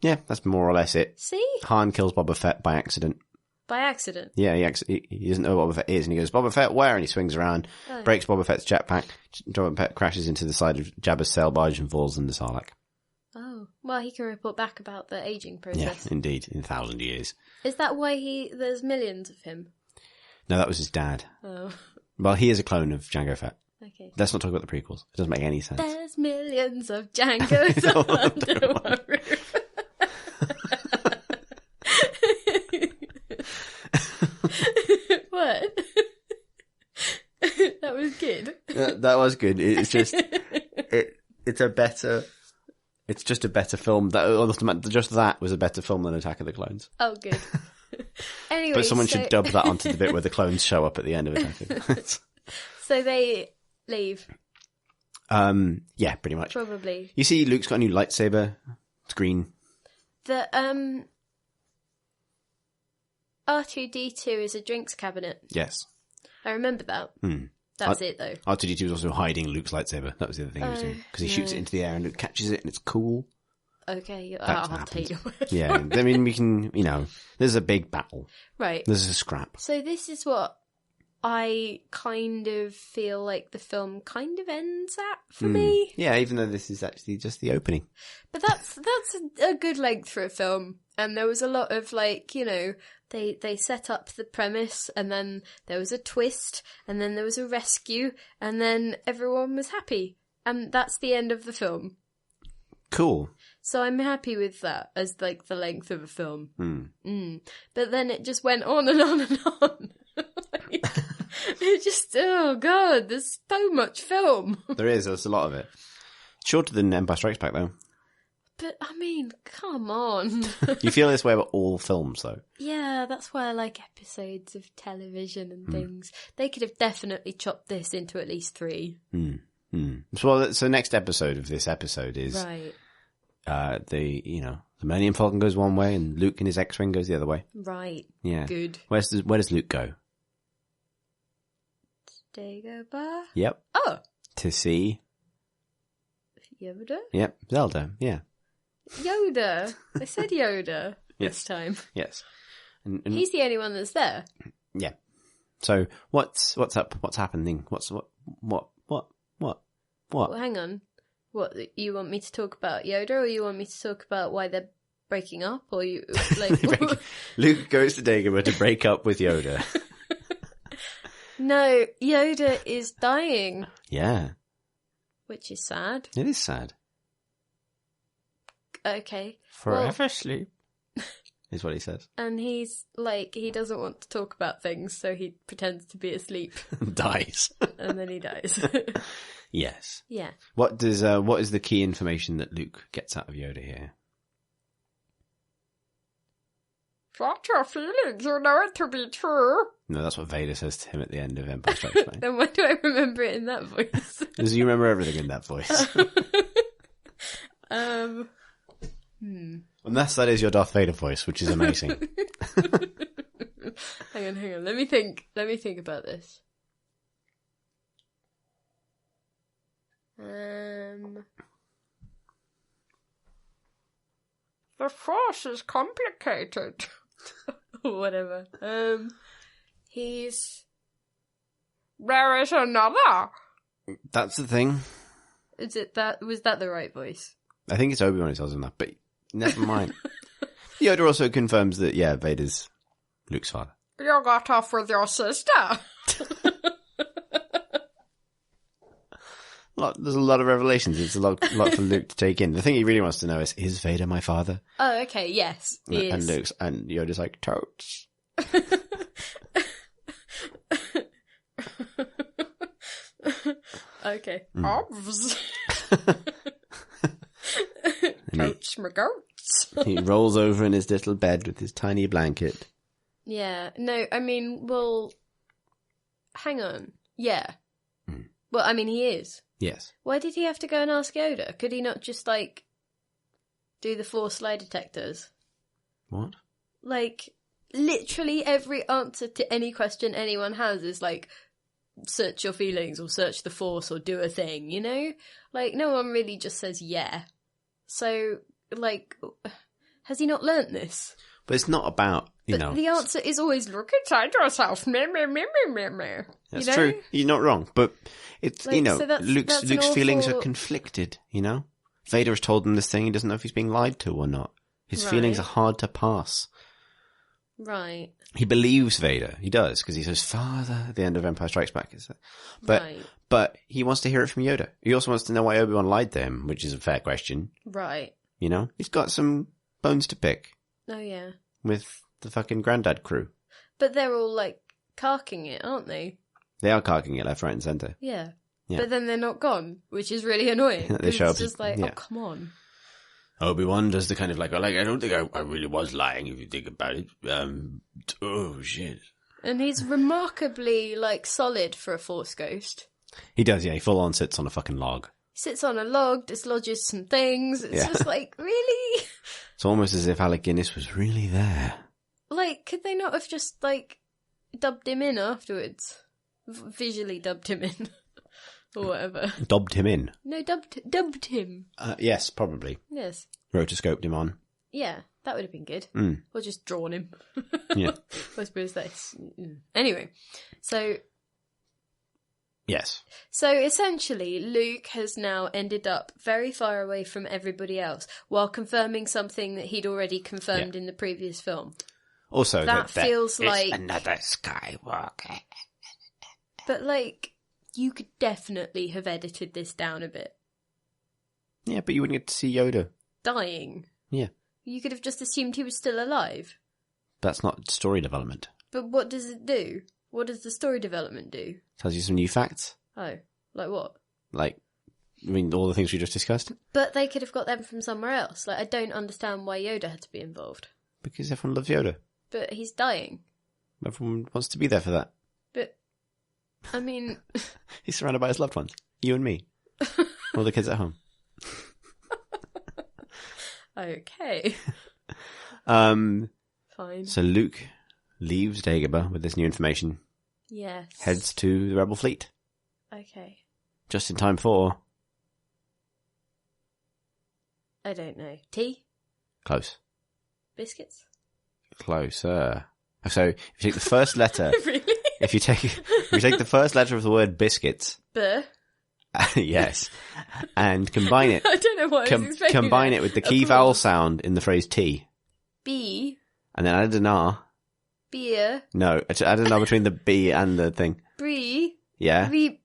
Yeah, that's more or less it. See? Han kills Boba Fett by accident. By accident? Yeah, he doesn't know what Boba Fett is, and he goes, Boba Fett, where? And he swings around, breaks Boba Fett's jetpack. Boba Fett crashes into the side of Jabba's sail barge and falls in the Sarlacc. Oh, well, he can report back about the aging process. Yeah, indeed, in 1,000 years. Is that why there's millions of him? No, that was his dad. Oh. Well, he is a clone of Jango Fett. Okay. Let's not talk about the prequels. It doesn't make any sense. There's millions of Jangos under one roof. What? That was good. That was good. It's just, it's just a better film. Just that was a better film than Attack of the Clones. Oh, good. Anyway, but someone should dub that onto the bit where the clones show up at the end of Attack of the Clones. So they leave. Yeah, pretty much. Probably. You see, Luke's got a new lightsaber. It's green. The R2-D2 is a drinks cabinet. Yes. I remember that. That's it, though. R2-D2 was also hiding Luke's lightsaber. That was the other thing he was doing. Because he shoots it into the air and Luke catches it and it's cool. Okay, I'll take your word. Yeah, I mean, we can, there's a big battle. Right. There's a scrap. So this is what I kind of feel like the film kind of ends at for me. Yeah, even though this is actually just the opening. But that's a good length for a film. And there was a lot of they set up the premise and then there was a twist and then there was a rescue and then everyone was happy. And that's the end of the film. Cool. So I'm happy with that as the length of a film. But then it just went on and on and on. It just, oh god, there's so much film. There's a lot of it. Shorter than Empire Strikes Back though. But, I mean, come on. You feel this way about all films, though? Yeah, that's why I like episodes of television and things. They could have definitely chopped this into at least 3. So next episode of this episode is... Right. The Millennium Falcon goes one way and Luke in his X-Wing goes the other way. Right. Yeah. Good. Where does Luke go? Dagobah? Yep. Oh. To see... Yoda? Yep. Zelda. Yeah. Yoda. I said Yoda this time. Yes. And he's the only one that's there. Yeah. So what's up? What's happening? What? Well, hang on. What, you want me to talk about Yoda or you want me to talk about why they're breaking up or you Luke goes to Dagobah to break up with Yoda. No, Yoda is dying. Yeah. Which is sad. It is sad. Okay. Forever sleep, is what he says. And he's he doesn't want to talk about things, so he pretends to be asleep. Dies. And then he dies. Yes. Yeah. What is the key information that Luke gets out of Yoda here? What your feelings, you know it to be true. No, that's what Vader says to him at the end of Empire Strikes Back. Then why do I remember it in that voice? Because you remember everything in that voice. Unless that is your Darth Vader voice, which is amazing. Hang on. Let me think about this. The Force is complicated. Whatever. There is another. That's the thing. Was that the right voice? I think it's Obi-Wan who tells him that, but never mind. Yoda also confirms that, yeah, Vader's Luke's father. You got off with your sister. There's a lot of revelations. It's a lot for Luke to take in. The thing he really wants to know is Vader my father? Oh, okay, yes, he is. And Yoda's like, totes. Okay. Ovs. Totes my goats. He rolls over in his little bed with his tiny blanket. Yeah. No, I mean, well, hang on. Yeah. Well, I mean, he is. Yes. Why did he have to go and ask Yoda? Could he not just, like, do the 4 lie detectors? What? Like, literally every answer to any question anyone has is, like, search your feelings or search the Force or do a thing, you know? Like, no one really just says yeah. So, like, has he not learnt this? But it's not about, you know... The answer is always, look inside yourself. Meh, meh, meh, meh, meh, meh. That's you know? true. You're not wrong. But, it's, Like, you know, so that's Luke's feelings are awful... conflicted, you know? Vader has told him this thing. He doesn't know if he's being lied to or not. His feelings are hard to pass. Right. He believes Vader. He does, because he says, Father, at the end of Empire Strikes Back. But he wants to hear it from Yoda. He also wants to know why Obi-Wan lied to him, which is a fair question. Right. You know? He's got some bones to pick. Oh, yeah. With the fucking Grandad crew. But they're all, like, carking it, aren't they? They are carking it left, right and centre. Yeah. Yeah. But then they're not gone, which is really annoying. They show it's up, just like, yeah. oh, come on. Obi-Wan does the kind of like, I don't think I really was lying if you think about it. Oh, shit. And he's remarkably, like, solid for a Force ghost. He does, yeah. He full on sits on a fucking log. He sits on a log, dislodges some things. It's just like, really? It's almost as if Alec Guinness was really there. Like, could they not have just, like, dubbed him in afterwards? Visually dubbed him in. Or whatever. Dubbed him in? No, dubbed him. Yes, probably. Yes. Rotoscoped him on. Yeah, that would have been good. Mm. Or just drawn him. Yeah. I suppose that's... Anyway, so... Yes. So essentially, Luke has now ended up very far away from everybody else while confirming something that he'd already confirmed in the previous film. Also, that feels like another Skywalker. But, like, you could definitely have edited this down a bit. Yeah, but you wouldn't get to see Yoda. Dying. Yeah. You could have just assumed he was still alive. That's not story development. But what does it do? What does the story development do? Tells you some new facts. Oh, like what? Like, I mean, all the things we just discussed. But they could have got them from somewhere else. Like, I don't understand why Yoda had to be involved. Because everyone loves Yoda. But he's dying. Everyone wants to be there for that. But, I mean... He's surrounded by his loved ones. You and me. All the kids at home. Okay. Fine. So Luke leaves Dagobah with this new information. Yes. Heads to the Rebel fleet. Okay. Just in time for... I don't know. Tea? Close. Biscuits? Closer. So, if you take the first letter... Really? If you take the first letter of the word biscuits... Buh? Yes. And combine it... I don't know what I was expecting. Combine it with the key vowel sound in the phrase tea. B? And then add an R. Beer? No, add an R between the B and the thing. Brie? Yeah? Breevels?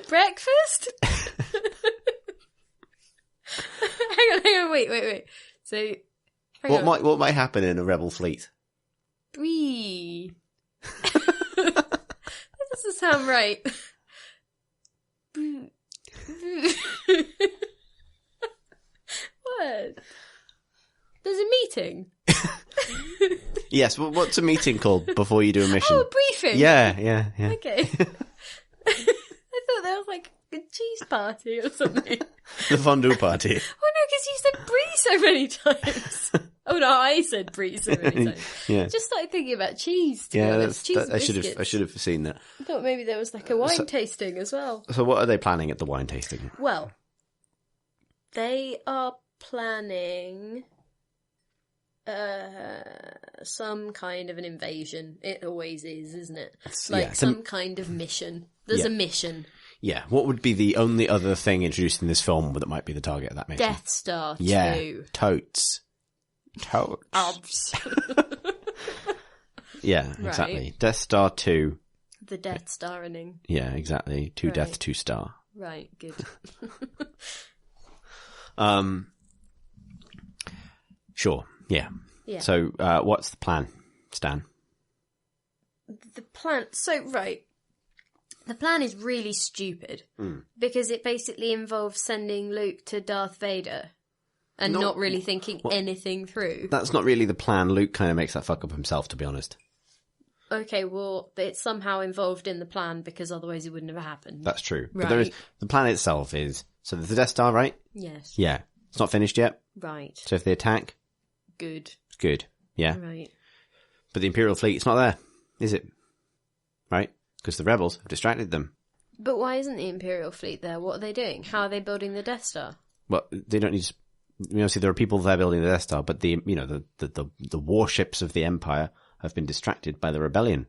Breakfast? hang on, wait. So, what might happen in a rebel fleet? Brie. That doesn't sound right. What? There's a meeting. Yes, what's a meeting called before you do a mission? Oh, a briefing. Yeah. Okay. I thought that was like a cheese party or something. The fondue party. Oh no, because you said brie so many times. Oh no, I said brie so many times. Yeah. Just started thinking about cheese. To be honest. Cheese and I should have seen that. I thought maybe there was like a wine tasting as well. So what are they planning at the wine tasting? Well, they are planning some kind of an invasion. It always is, isn't it? Some kind of mission. There's a mission. Yeah. What would be the only other thing introduced in this film that might be the target of that mission? Death Star 2. Yeah. Totes. Yeah, exactly. Right. Death Star 2. The Death Starring. Yeah, exactly. Two Death, 2 Star. Right, good. Sure. Yeah. So, what's the plan, Stan? The plan. So, right. The plan is really stupid because it basically involves sending Luke to Darth Vader and not really thinking anything through. That's not really the plan. Luke kind of makes that fuck up himself, to be honest. Okay, well, it's somehow involved in the plan because otherwise it wouldn't have happened. That's true. Right. But the plan itself is... So there's the Death Star, right? Yes. Yeah. It's not finished yet. Right. So if they attack... Good. It's good. Yeah. Right. But the Imperial fleet, it's not there, is it? Right? Because the rebels have distracted them. But why isn't the Imperial fleet there? What are they doing? How are they building the Death Star? Well, they don't need to... Obviously, there are people there building the Death Star, but the warships of the Empire have been distracted by the rebellion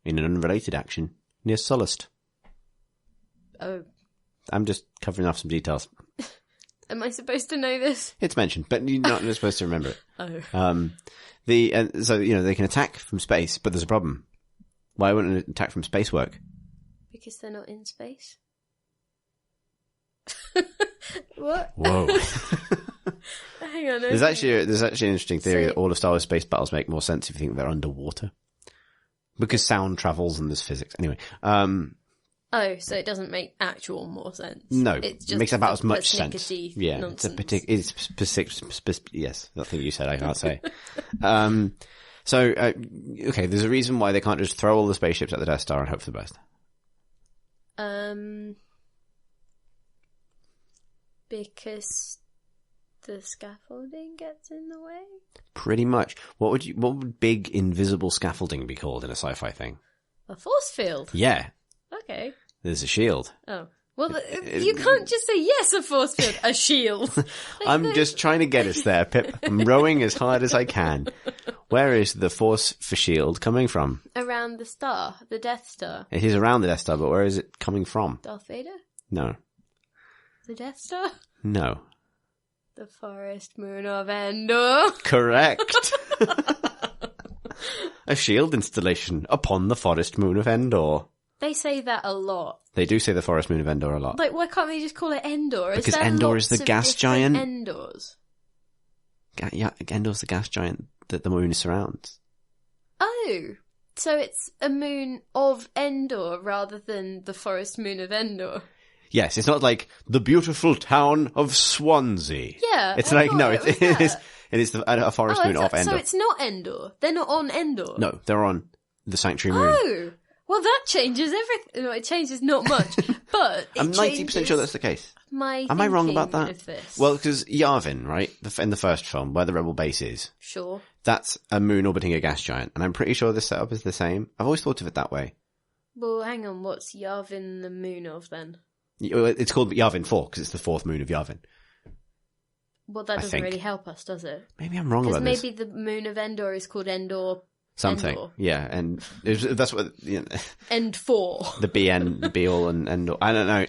in an unrelated action near Sullust. Oh. I'm just covering off some details. Am I supposed to know this? It's mentioned, but you're not supposed to remember it. Oh. So, they can attack from space, but there's a problem. Why wouldn't an attack from space work? Because they're not in space. What? Whoa. Hang on. There's actually an interesting theory that all of Star Wars space battles make more sense if you think they're underwater. Because sound travels and there's physics. Anyway. Oh, so it doesn't make actual more sense. No, it makes about as much sense. Yeah, nonsense. Yes, that thing you said I can't say. Okay, there's a reason why they can't just throw all the spaceships at the Death Star and hope for the best. Because the scaffolding gets in the way? Pretty much. What would big invisible scaffolding be called in a sci-fi thing? A force field. Yeah. Okay. There's a shield. Oh. Well, you can't just say, yes, a force field, a shield. I'm just trying to get us there, Pip. I'm rowing as hard as I can. Where is the force for shield coming from? Around the star, the Death Star. It is around the Death Star, but where is it coming from? Darth Vader? No. The Death Star? No. The forest moon of Endor. Correct. A shield installation upon the forest moon of Endor. They say that a lot. They do say the forest moon of Endor a lot. Like, why can't they just call it Endor? Because Endor is the gas giant. Endors. Yeah, Endor's the gas giant that the moon surrounds. Oh, so it's a moon of Endor rather than the forest moon of Endor. Yes, it's not like the beautiful town of Swansea. Yeah, it's like no, it is a forest moon of Endor. So it's not Endor. They're not on Endor. No, they're on the Sanctuary Moon. Oh, well, that changes everything. No, it changes not much, but I'm 90% sure that's the case. Am I wrong about that? Well, because Yavin, right, in the first film, where the rebel base is, sure, that's a moon orbiting a gas giant, and I'm pretty sure this setup is the same. I've always thought of it that way. Well, hang on, what's Yavin the moon of then? It's called Yavin 4 because it's the fourth moon of Yavin. Well, that doesn't really help us, does it? Maybe I'm wrong about this. Because maybe the moon of Endor is called Endor. Something, Endor. Yeah, and that's what End 4. The BN, the be all and Endor. I don't know.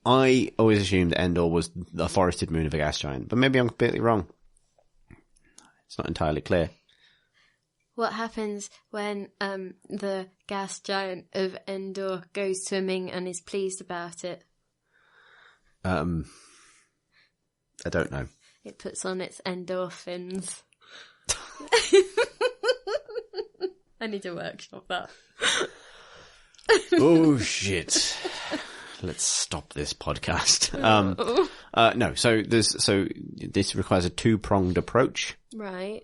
I always assumed that Endor was a forested moon of a gas giant, but maybe I'm completely wrong. It's not entirely clear. What happens when the gas giant of Endor goes swimming and is pleased about it? I don't know. It puts on its endorphins. I need to workshop that. Oh shit. Let's stop this podcast. No, so this requires a two-pronged approach. Right.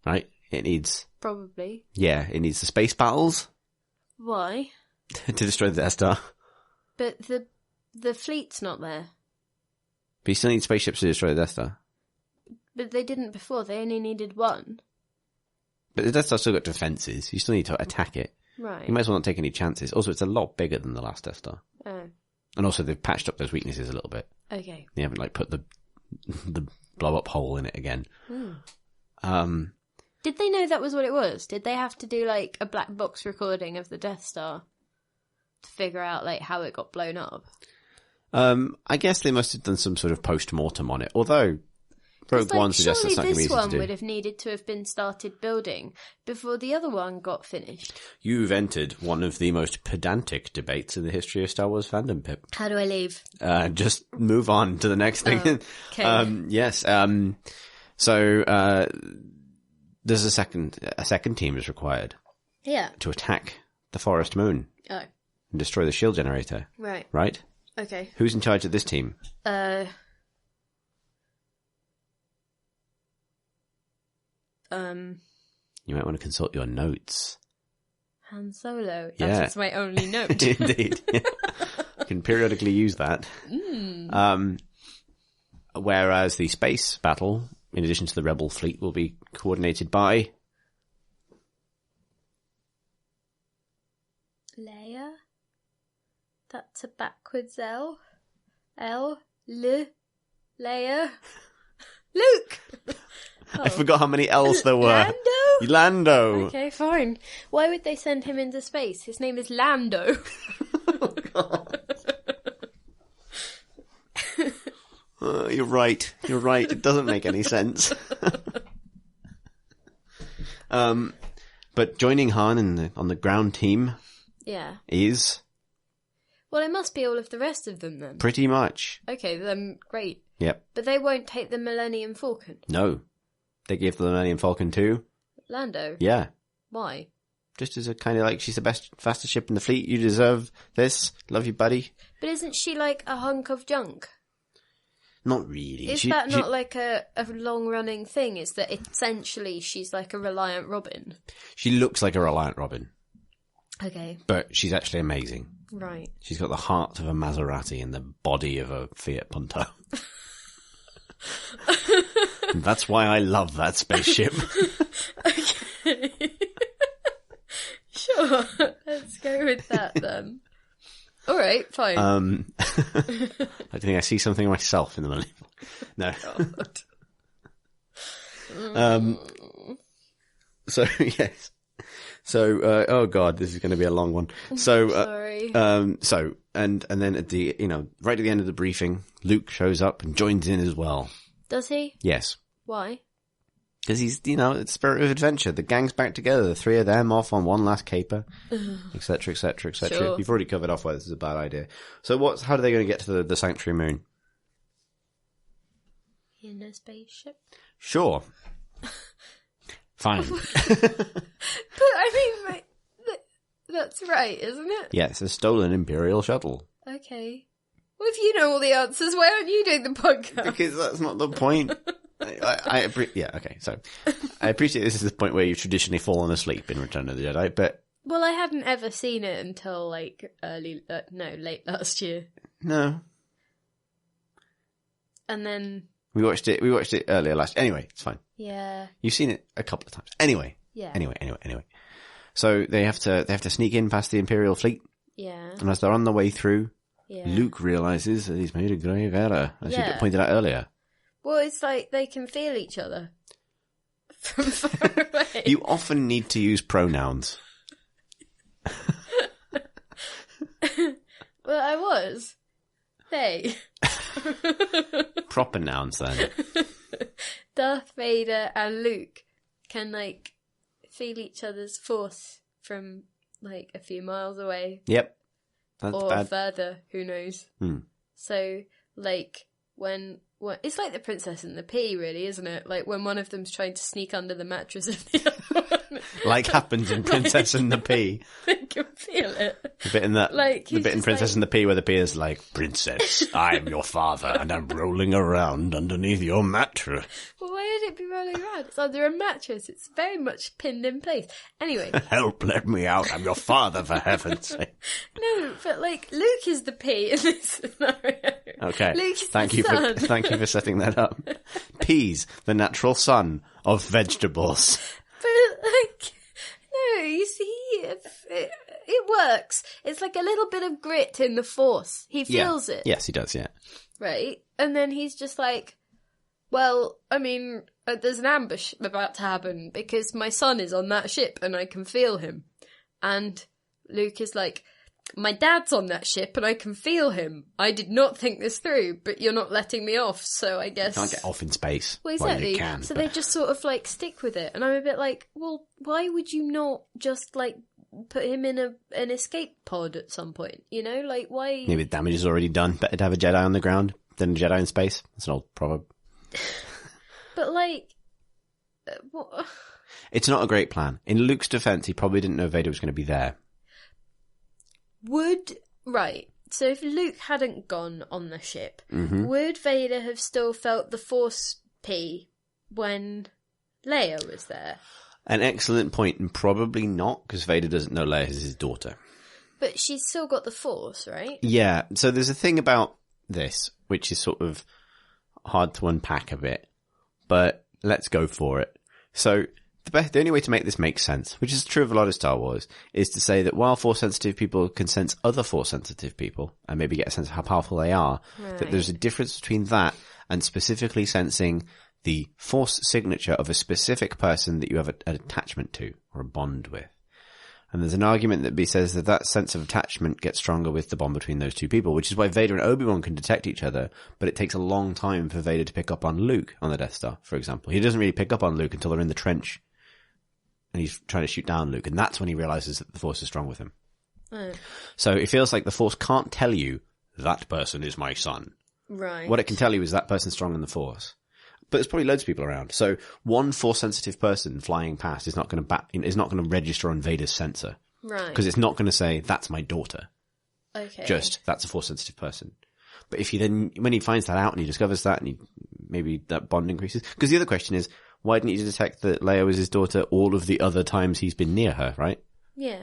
Right? It needs... Probably. Yeah, it needs the space battles. Why? To destroy the Death Star. But the fleet's not there. But you still need spaceships to destroy the Death Star. But they didn't before, they only needed one. But the Death Star's still got defences. You still need to attack it. Right. You might as well not take any chances. Also, it's a lot bigger than the last Death Star. Oh. And also, they've patched up those weaknesses a little bit. Okay. They haven't, put the blow-up hole in it again. Did they know that was what it was? Did they have to do, a black box recording of the Death Star to figure out, how it got blown up? I guess they must have done some sort of post-mortem on it. Although, Rogue One suggests that's something we need to do. Surely this one would have needed to have been started building before the other one got finished. You've entered one of the most pedantic debates in the history of Star Wars fandom, Pip. How do I leave? Just move on to the next thing. Okay. Yes. So, there's a second team is required. Yeah. To attack the forest moon Oh, and destroy the shield generator. right. Right? Okay. Who's in charge of this team? You might want to consult your notes. Han Solo. Yeah. That's my only note. Indeed. You can periodically use that. Whereas the space battle, in addition to the rebel fleet, will be coordinated by... Leia? That's a backwards L. L. L. Leia. Luke! I forgot how many L's there were. Lando? Lando! Okay, fine. Why would they send him into space? His name is Lando. Oh, God. You're right. You're right. It doesn't make any sense. But joining Han on the ground team Yeah. is Well, it must be all of the rest of them then. pretty much. Okay, then great. Yep. But they won't take the Millennium Falcon. No. They gave the Millennium Falcon to... Lando. Yeah. Why? Just as a kind of like, she's the fastest ship in the fleet. You deserve this. Love you, buddy. But isn't she like a hunk of junk? Not really. Is that not like a long-running thing? Is that essentially she's like a reliant Robin? She looks like a reliant Robin, Okay, but she's actually amazing. right. She's got the heart of a Maserati and the body of a Fiat Punto. And that's why I love that spaceship. Okay. Sure, let's go with that then. All right, fine. I think I see something myself in the Millennium. No. So yes. So oh god, this is going to be a long one. So Sorry. And then at the right at the end of the briefing, Luke shows up and joins in as well. Does he? Yes. Why? Because he's, it's spirit of adventure. The gang's back together. The three of them off on one last caper, etc., etc., etc. Sure. You've already covered off why this is a bad idea. So how are they going to get to the Sanctuary Moon? In a spaceship? Sure. Fine. But I mean, that's right, isn't it? Yeah, it's a stolen Imperial shuttle. Okay. Well, if you know all the answers, why aren't you doing the podcast? Because that's not the point. Yeah, okay. So I appreciate this is the point where you've traditionally fallen asleep in Return of the Jedi, but Well, I hadn't ever seen it until like late last year, no, and then we watched it earlier last. Anyway, it's fine. yeah, You've seen it a couple of times. Anyway. So they have to sneak in past the Imperial fleet, yeah, and as they're on the way through, yeah. Luke realizes that he's made a grave error, as you pointed out earlier. Well, it's like they can feel each other from far away. You often need to use pronouns. Well, I was. They. Proper nouns, then. Darth Vader and Luke can like feel each other's force from like a few miles away. Yep. That's or bad. further, who knows. So like when it's like the Princess and the Pea, really, isn't it? Like when one of them's trying to sneak under the mattress of the other one. Like happens in Princess and the Pea. They can feel it. The bit in that, Like, the he's bit in just Princess like- and the Pea where the Pea is like, Princess, I'm your father and I'm rolling around underneath your mattress. Well, why would it be rolling around? It's under a mattress. It's very much pinned in place. Anyway. Help, let me out. I'm your father, for heaven's sake. No, but like Luke is the Pea in this scenario. Okay. Luke is Thank the you sun. thank you for setting that up. Peas, the natural son of vegetables. But like, no, you see, it works. It's like a little bit of grit in the Force. He feels it. Yes, he does, yeah. Right? And then he's just like, well, I mean, there's an ambush about to happen because my son is on that ship and I can feel him. And Luke is like, my dad's on that ship and I can feel him. I did not think this through, but you're not letting me off, so I guess... You can't get off in space. Well, exactly. Well, you can, so but... they just sort of like stick with it. And I'm a bit like, well, why would you not just like put him in an escape pod at some point? You know, like why? Maybe the damage is already done. Better to have a Jedi on the ground than a Jedi in space. That's an old proverb. But like, what? It's not a great plan. In Luke's defense, he probably didn't know Vader was going to be there. Right. So if Luke hadn't gone on the ship, Mm-hmm. would Vader have still felt the Force P when Leia was there? An excellent point, and probably not, because Vader doesn't know Leia is his daughter. But she's still got the Force, right? Yeah, so there's a thing about this, which is sort of hard to unpack a bit, but let's go for it. So, the only way to make this make sense, which is true of a lot of Star Wars, is to say that while Force-sensitive people can sense other Force-sensitive people, and maybe get a sense of how powerful they are, that there's a difference between that and specifically sensing the Force signature of a specific person that you have an attachment to, or a bond with. And there's an argument that says that that sense of attachment gets stronger with the bond between those two people, which is why Vader and Obi-Wan can detect each other, but it takes a long time for Vader to pick up on Luke on the Death Star, for example. He doesn't really pick up on Luke until they're in the trench, and he's trying to shoot down Luke, and that's when he realizes that the Force is strong with him. Oh. So it feels like the Force can't tell you, that person is my son. Right. What it can tell you is that person's strong in the Force. But there's probably loads of people around. So one Force-sensitive person flying past is not going to register on Vader's sensor. Right. Because it's not going to say, that's my daughter. Okay. Just, that's a Force-sensitive person. But if when he finds that out and he discovers that, and maybe that bond increases. Because the other question is, why didn't he detect that Leia was his daughter all of the other times he's been near her, right? Yeah.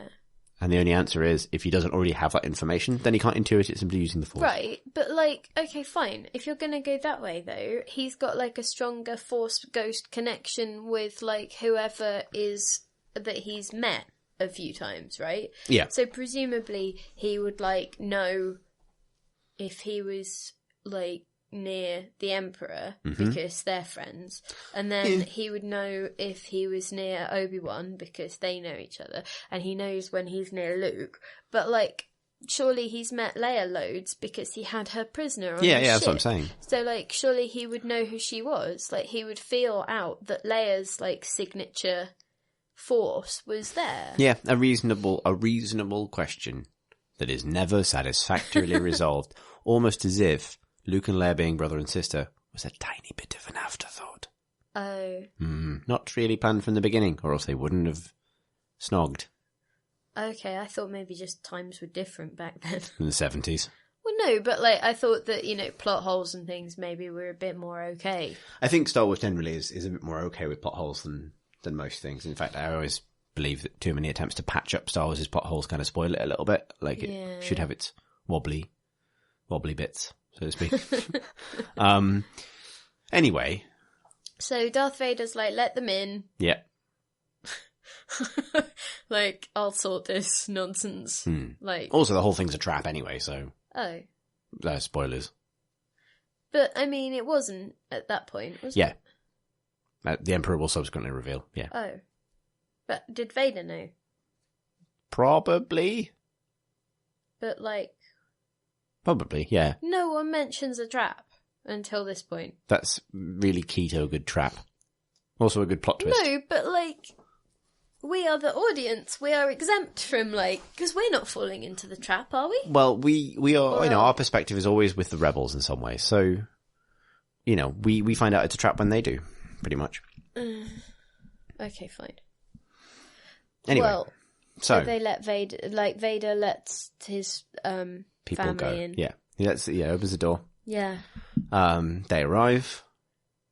And the only answer is, if he doesn't already have that information, then he can't intuit it simply using the Force. Right, but okay, fine. If you're gonna go that way, though, he's got a stronger Force ghost connection with whoever is that he's met a few times, right? Yeah. So presumably he would know if he was near the Emperor because they're friends, and then he would know if he was near Obi-Wan because they know each other, and he knows when he's near Luke. But surely he's met Leia loads because he had her prisoner on his ship. That's what I'm saying. So surely he would know who she was. He would feel out that Leia's signature Force was there. Yeah, a reasonable question that is never satisfactorily resolved, almost as if Luke and Leia being brother and sister was a tiny bit of an afterthought. Oh. Not really planned from the beginning, or else they wouldn't have snogged. Okay, I thought maybe just times were different back then. In the 70s. Well, no, but I thought that, plot holes and things maybe were a bit more okay. I think Star Wars generally is a bit more okay with plot holes than most things. In fact, I always believe that too many attempts to patch up Star Wars' plot holes kind of spoil it a little bit. It should have its wobbly bits, so to speak. Anyway. So Darth Vader's let them in. Yeah. I'll sort this nonsense. Also, the whole thing's a trap anyway, so. Oh. Spoilers. But, it wasn't at that point, was it? The Emperor will subsequently reveal, yeah. Oh. But did Vader know? Probably. But, Probably, yeah. no one mentions a trap until this point. That's really key to a good trap. Also a good plot twist. No, but, we are the audience. We are exempt from, because we're not falling into the trap, are we? Well, we are, our perspective is always with the rebels in some way. So, we find out it's a trap when they do, pretty much. Okay, fine. Anyway, well, so they let Vader lets his people family go. in. Yeah. He opens the door. Yeah. They arrive.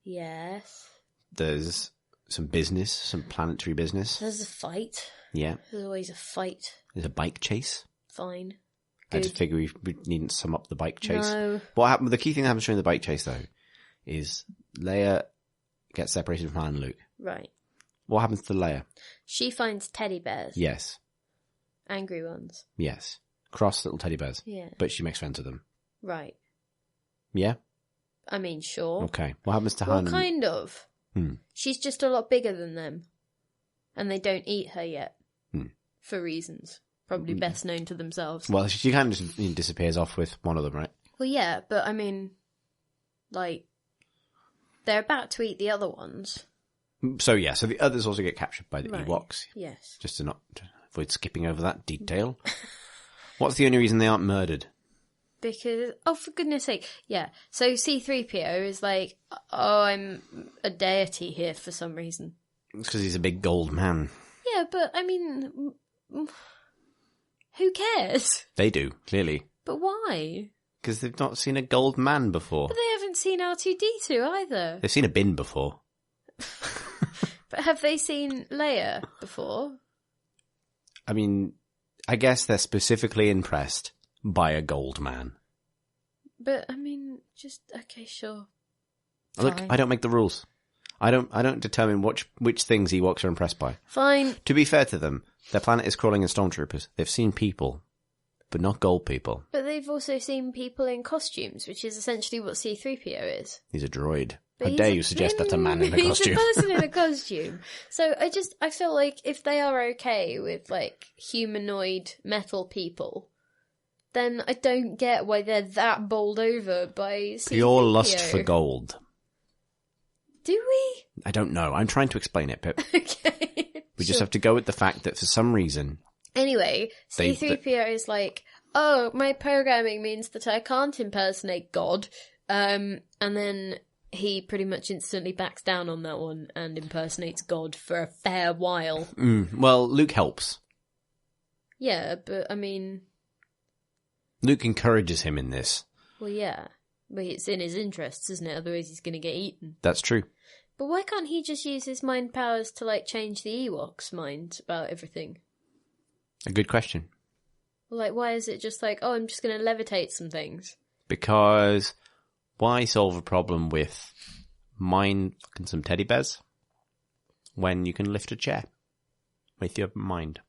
Yes. There's some business, some planetary business. There's a fight. Yeah. There's always a fight. There's a bike chase. Fine. I just figure we needn't sum up the bike chase. No. What happened? The key thing that happens during the bike chase, though, is Leia gets separated from Han and Luke. Right. What happens to Leia? She finds teddy bears. Yes. Angry ones. Yes. Cross little teddy bears. Yeah. But she makes friends with them. Right. Yeah? Sure. Okay. What happens to Han? Well, kind of. She's just a lot bigger than them. And they don't eat her yet. For reasons. Probably best known to themselves. Well, she kind of just disappears off with one of them, right? Well, yeah, but they're about to eat the other ones. So the others also get captured by the Ewoks. Yes. Just to avoid skipping over that detail. What's the only reason they aren't murdered? Because, for goodness sake, yeah. So C-3PO is I'm a deity here for some reason. It's because he's a big gold man. Yeah, but, Who cares? They do, clearly. But why? Because they've not seen a gold man before. But they haven't seen R2-D2 either. They've seen a bin before. But have they seen Leia before? I mean, I guess they're specifically impressed by a gold man. But, I mean, just, okay, sure. Look, Fine. I don't make the rules. I don't determine which things Ewoks are impressed by. Fine. To be fair to them, their planet is crawling in stormtroopers. They've seen people, but not gold people. But they've also seen people in costumes, which is essentially what C-3PO is. He's a droid. But How dare you suggest that's a man in a costume? He's a person in a costume. So I feel like if they are okay with, like, humanoid metal people, then I don't get why they're that bowled over by C-3PO. Pure lust for gold. Do we? I don't know. I'm trying to explain it, Pip. Okay. We just have to go with the fact that for some reason... Anyway, C-3PO is like, oh, my programming means that I can't impersonate God. And then he pretty much instantly backs down on that one and impersonates God for a fair while. Well, Luke helps. Yeah, but I mean... Luke encourages him in this. Well, yeah. But it's in his interests, isn't it? Otherwise he's going to get eaten. That's true. But why can't he just use his mind powers to, like, change the Ewoks' mind about everything? A good question. Like, why is it just like, oh, I'm just going to levitate some things? Because why solve a problem with mind fucking some teddy bears when you can lift a chair with your mind?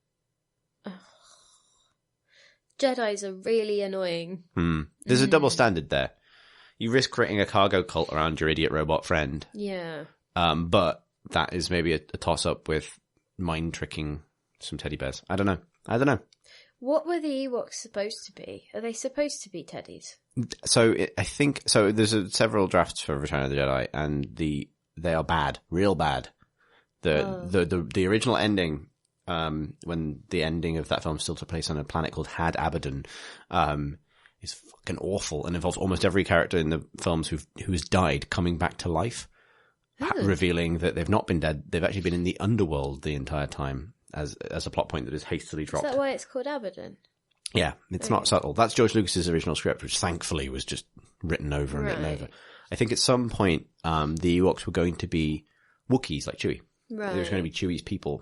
Jedis are really annoying. There's a double standard there. You risk creating a cargo cult around your idiot robot friend. Yeah. But that is maybe a toss-up with mind tricking some teddy bears. I don't know. What were the Ewoks supposed to be? Are they supposed to be teddies? So I think so. There's several drafts for Return of the Jedi, and they are bad, real bad. The original ending, when the ending of that film still took place on a planet called Had Abaddon, is fucking awful and involves almost every character in the films who's died coming back to life, revealing that they've not been dead. They've actually been in the underworld the entire time as a plot point that is hastily dropped. Is that why it's called Abaddon? Yeah, it's not subtle. That's George Lucas's original script, which thankfully was just written over and written over. I think at some point, the Ewoks were going to be Wookiees, like Chewie. Right. There was going to be Chewie's people,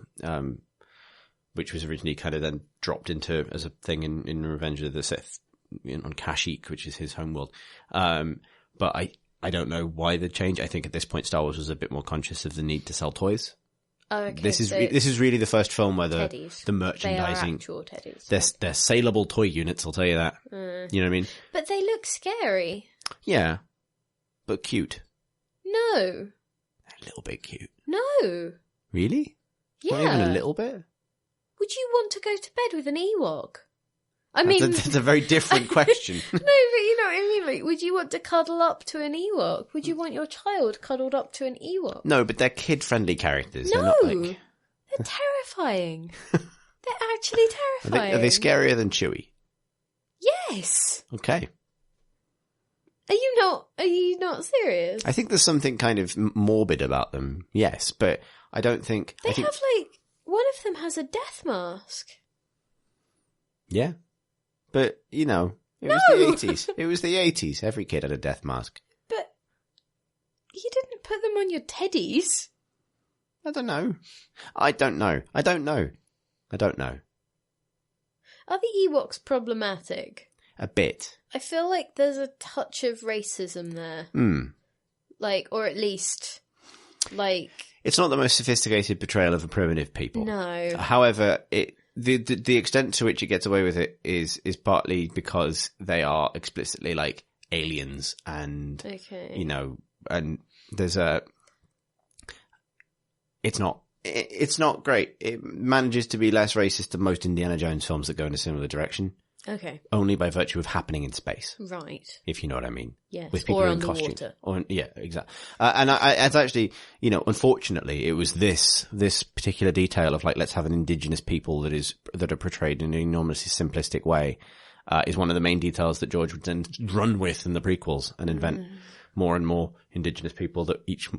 which was originally kind of then dropped into as a thing in Revenge of the Sith on Kashyyyk, which is his homeworld. But I don't know why the change. I think at this point, Star Wars was a bit more conscious of the need to sell toys. Oh, okay. This is really the first film where the merchandising, they are actual teddies. They're saleable toy units. I'll tell you that. You know what I mean? But they look scary. Yeah, but cute. No. A little bit cute. No. Really? Yeah. Not even a little bit? Would you want to go to bed with an Ewok? I mean... That's a very different question. No, but you know what I mean? Like, would you want to cuddle up to an Ewok? Would you want your child cuddled up to an Ewok? No, but they're kid-friendly characters. No! They're not like... They're terrifying. They're actually terrifying. Are they scarier than Chewie? Yes! Okay. Are you not serious? I think there's something kind of morbid about them, yes, but I don't think... They have, like... One of them has a death mask. Yeah. But, you know, it was the 80s. It was the 80s. Every kid had a death mask. But you didn't put them on your teddies. I don't know. I don't know. Are the Ewoks problematic? A bit. I feel like there's a touch of racism there. Like, or at least, like... It's not the most sophisticated portrayal of a primitive people. No. However, the extent to which it gets away with it is partly because they are explicitly like aliens and, you know, and there's it's not great. It manages to be less racist than most Indiana Jones films that go in a similar direction. Okay. Only by virtue of happening in space. Right. If you know what I mean. Yes. With people or in underwater. costume. Yeah, exactly. And it's actually, you know, unfortunately, it was this particular detail of like, let's have an indigenous people that are portrayed in an enormously simplistic way, is one of the main details that George would then run with in the prequels and invent more and more indigenous people that each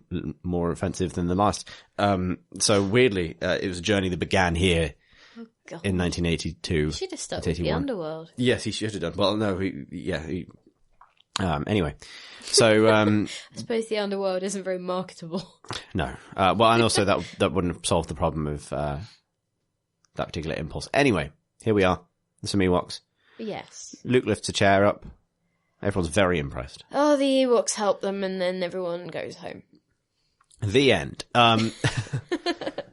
more offensive than the last. So weirdly, it was a journey that began here God. in 1982. He should have stuck with the underworld. Yes, he should have done. Well, no, anyway, so I suppose the underworld isn't very marketable. no. Well, and also that wouldn't have solved the problem of that particular impulse. Anyway, here we are. There's some Ewoks. Yes. Luke lifts a chair up. Everyone's very impressed. Oh, the Ewoks help them, and then everyone goes home. The end.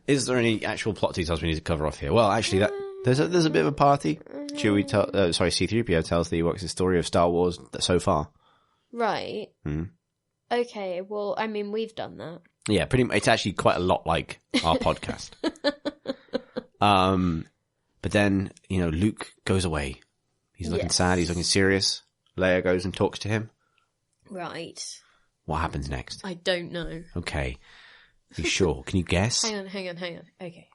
Is there any actual plot details we need to cover off here? Well, actually, there's a bit of a party. C-3PO tells the Ewoks the story of Star Wars so far. Right. Mm. Okay, well, I mean, we've done that. Yeah, pretty much. It's actually quite a lot like our podcast. But then, Luke goes away. He's looking sad. He's looking serious. Leia goes and talks to him. Right. What happens next? I don't know. Okay. You sure? Can you guess? Hang on. Okay.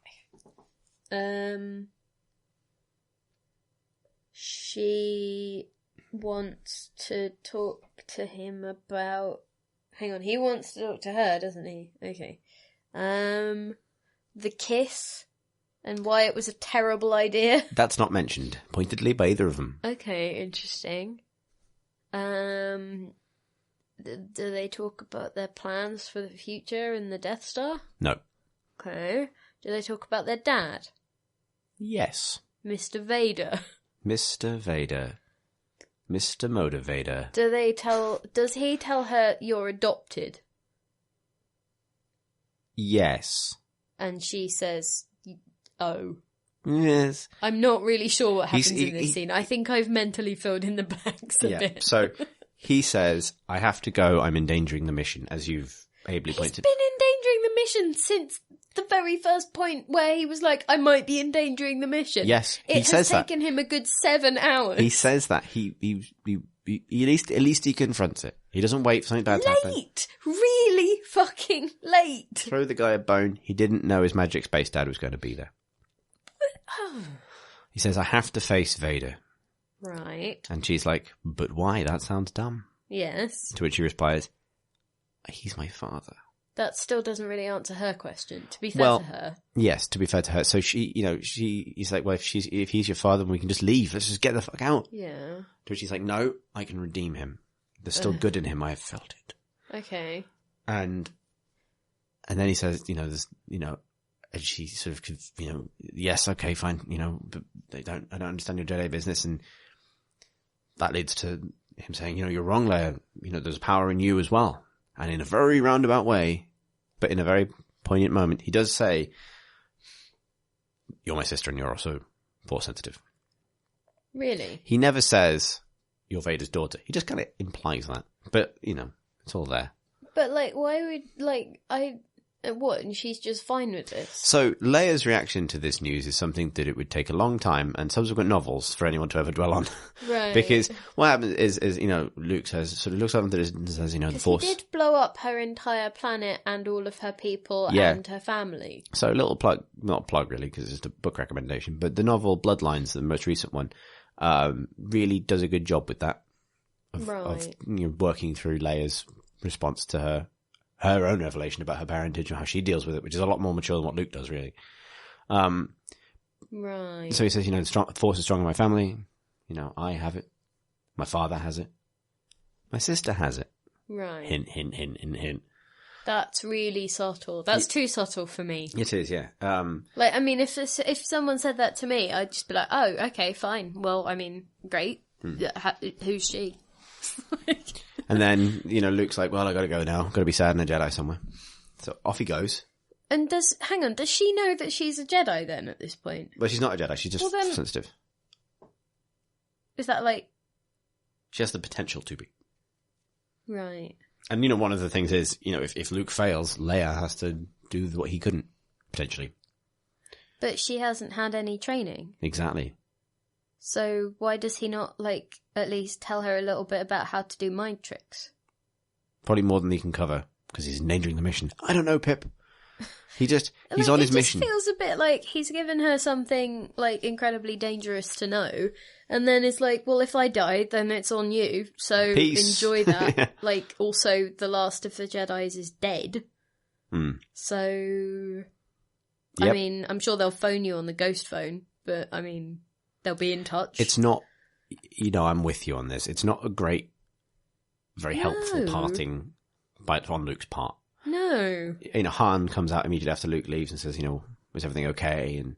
She wants to talk to him about... Hang on, he wants to talk to her, doesn't he? Okay. The kiss and why it was a terrible idea. That's not mentioned pointedly by either of them. Okay, interesting. Do they talk about their plans for the future and the Death Star? No. Okay. Do they talk about their dad? Yes. Mr. Vader. Mr. Vader. Mr. Motivator. Does he tell her you're adopted? Yes. And she says, oh. Yes. I'm not really sure what happens in this scene. I think I've mentally filled in the blanks a bit. So he says, I have to go, I'm endangering the mission, as you've ably pointed. He's been endangering the mission since the very first point where he was like, I might be endangering the mission. Yes, he says that. It has taken him a good 7 hours. He says that. He at least he confronts it. He doesn't wait for something bad to happen. Late! Really fucking late! Throw the guy a bone. He didn't know his magic space dad was going to be there. Oh. He says, I have to face Vader. Right. And she's like, but why? That sounds dumb. Yes. To which he replies, he's my father. That still doesn't really answer her question, to be fair to her. Yes, to be fair to her. So he's like, well, if he's your father, then we can just leave. Let's just get the fuck out. Yeah. To which she's like, no, I can redeem him. There's still good in him. I have felt it. Okay. And then he says, and she sort of, yes, okay, fine, but I don't understand your Jedi business. And that leads to him saying, you're wrong, Leia. There's power in you as well. And in a very roundabout way, but in a very poignant moment, he does say, you're my sister and you're also Force sensitive. Really? He never says, you're Vader's daughter. He just kind of implies that. But, it's all there. But, why would, what, and she's just fine with this? So, Leia's reaction to this news is something that it would take a long time and subsequent novels for anyone to ever dwell on. Right. Because what happens is, Luke looks up and says, the Force. He did blow up her entire planet and all of her people and her family. So, little plug, not a plug really, because it's just a book recommendation, but the novel Bloodlines, the most recent one, really does a good job with that. Of working through Leia's response to her own revelation about her parentage and how she deals with it, which is a lot more mature than what Luke does, really. Right. So he says, the Force is strong in my family. I have it. My father has it. My sister has it. Right. Hint, hint, hint, hint, hint. That's really subtle. That's too subtle for me. It is, yeah. If someone said that to me, I'd just be like, oh, okay, fine. Well, great. Who's she? And then, Luke's like, well, I gotta go now. Gotta be sad in a Jedi somewhere. So off he goes. And does she know that she's a Jedi then at this point? Well, she's not a Jedi. She's just sensitive. Is that She has the potential to be. Right. And, one of the things is, if Luke fails, Leia has to do what he couldn't, potentially. But she hasn't had any training. Exactly. So why does he not, at least tell her a little bit about how to do mind tricks? Probably more than he can cover, because he's endangering the mission. I don't know, Pip. He's on his mission. It just feels a bit like he's given her something, incredibly dangerous to know, and then it's like, well, if I die, then it's on you, so Peace. Enjoy that. Also, the last of the Jedis is dead. Mm. So... Yep. I'm sure they'll phone you on the ghost phone. but I mean, they'll be in touch. It's not, I'm with you on this. It's not a great, very helpful parting on Luke's part. No. Han comes out immediately after Luke leaves and says, is everything okay? And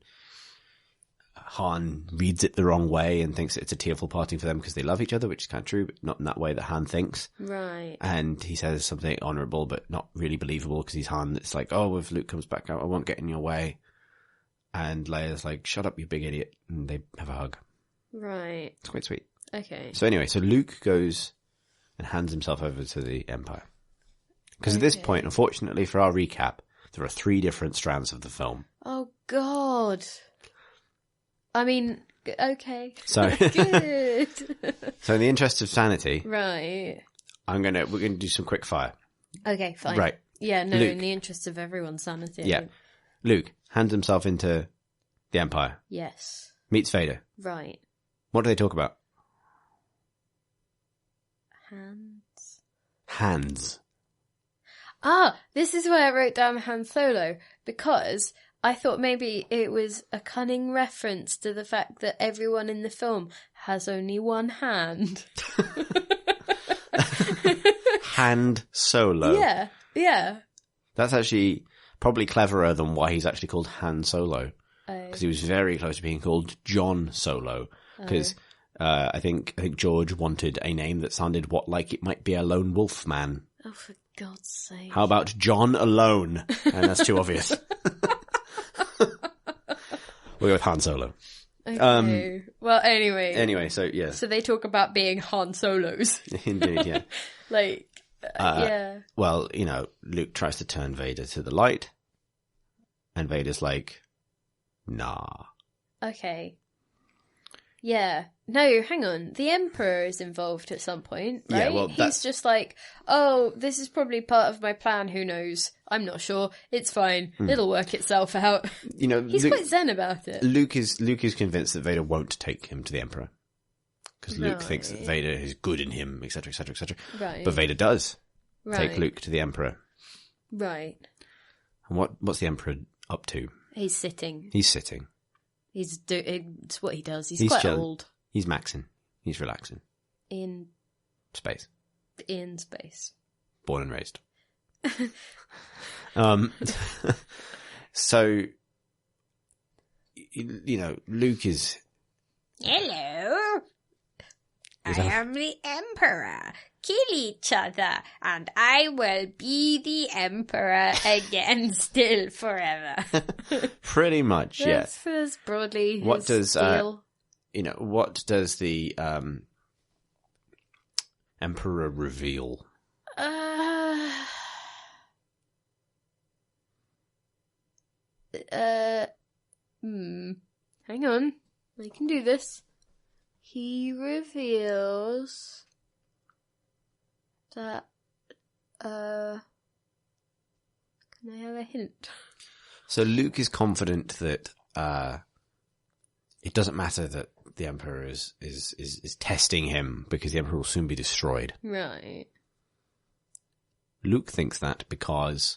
Han reads it the wrong way and thinks it's a tearful parting for them because they love each other, which is kind of true, but not in that way that Han thinks. Right. And he says something honourable, but not really believable because he's Han. It's like, oh, if Luke comes back out, I won't get in your way. And Leia's like, shut up, you big idiot. And they have a hug. Right. It's quite sweet. Okay. So anyway, Luke goes and hands himself over to the Empire. Because at this point, unfortunately for our recap, there are 3 different strands of the film. Oh, God. I mean, okay. So, good. So in the interest of sanity, right. we're gonna do some quick fire. Okay, fine. Right. Yeah, no, Luke. in the interest of everyone's sanity. Yeah. Luke hands himself into the Empire. Yes. Meets Vader. Right. What do they talk about? Hands. This is why I wrote down Han Solo, because I thought maybe it was a cunning reference to the fact that everyone in the film has only one hand. Hand Solo. Yeah, yeah. That's actually probably cleverer than why he's actually called Han Solo. Because he was very close to being called John Solo. Because I think George wanted a name that sounded like it might be a lone wolf man. Oh, for God's sake. How about John Alone? And that's too obvious. We'll go with Han Solo. Okay. Well, anyway. Anyway, so yeah. So they talk about being Han Solos. Indeed, yeah. Yeah. Well, Luke tries to turn Vader to the light. And Vader's like, nah. Okay. Yeah. No, hang on. The Emperor is involved at some point, right? Yeah, well, he's just like, oh, this is probably part of my plan. Who knows? I'm not sure. It's fine. It'll work itself out. He's quite zen about it. Luke is convinced that Vader won't take him to the Emperor. Because Luke thinks that Vader is good in him, etc., etc., etc. Right. But Vader does take Luke to the Emperor. Right. And what's the Emperor up to? He's sitting. It's what he does. He's quite chilling. old. He's maxing. He's relaxing. In Space. Born and raised. So, Luke is... Hello. I am the Emperor. Kill each other, and I will be the Emperor again, still forever. Pretty much, yeah. That's broadly What his deal. What does the Emperor reveal? Hang on. I can do this. He reveals that, can I have a hint? So Luke is confident that it doesn't matter that the Emperor is testing him because the Emperor will soon be destroyed. Right. Luke thinks that because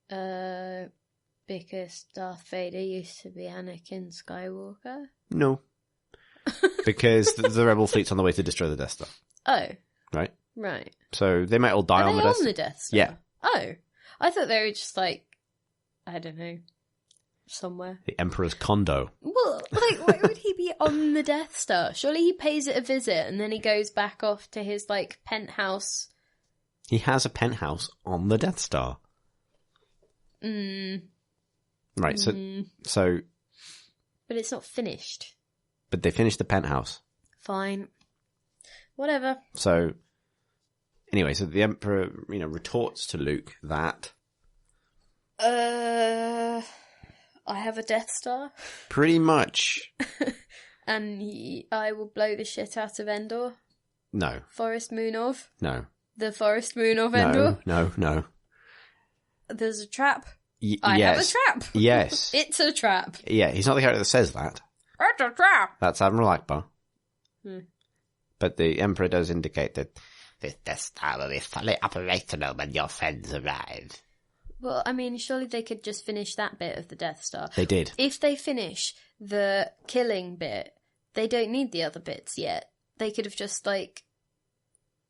Darth Vader used to be Anakin Skywalker? No. Because the Rebel fleet's on the way to destroy the Death Star. Oh. Right? Right. So they might all die on the Death Star. the Death Star? Yeah. Oh. I thought they were just I don't know, somewhere. The Emperor's condo. Well, why would he be on the Death Star? Surely he pays it a visit and then he goes back off to his, penthouse. He has a penthouse on the Death Star. Right, so... But it's not finished. But they finished the penthouse. Fine. Whatever. So, anyway, so the Emperor, retorts to Luke that... I have a Death Star. Pretty much. And I will blow the shit out of Endor. No. Forest moon of. No. The forest moon of Endor. No. There's a trap. I have a trap. Yes. It's a trap. Yeah, he's not the character that says that. It's a trap. That's Admiral Akbar. But the Emperor does indicate that This Death Star will be fully operational when your friends arrive. Well, I mean, surely they could just finish that bit of the Death Star. They did. If they finish the killing bit, they don't need the other bits yet. They could have just, like,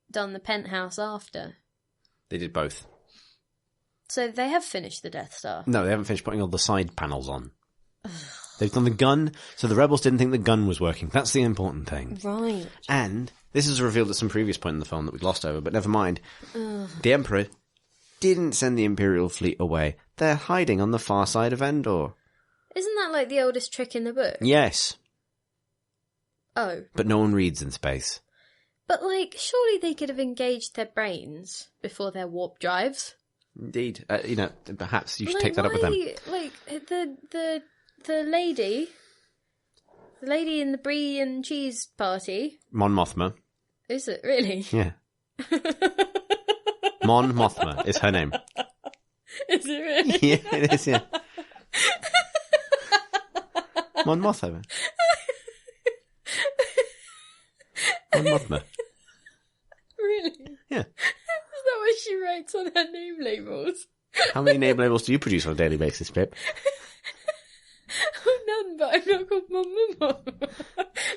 done the penthouse after. They did both. So they have finished the Death Star. No, they haven't finished putting all the side panels on. They've done the gun, so the rebels didn't think the gun was working. That's the important thing. Right. And this is revealed at some previous point in the film that we glossed over, but never mind. The Emperor didn't send the Imperial fleet away. They're hiding on the far side of Endor. Isn't that like the oldest trick in the book? Yes. Oh. But no one reads in space. But, like, surely they could have engaged their brains before their warp drives. Indeed. Perhaps you should take that up with them. Like, the lady in the brie and cheese party. Mon Mothma. Is it really? Yeah. Mon Mothma is her name. Is it really? Yeah, it is, yeah. Mon Mothma. Mon Mothma. Really? Yeah. Is that what she writes on her name labels? How many name labels do you produce on a daily basis, Pip? Oh, none, but I'm not called Mon.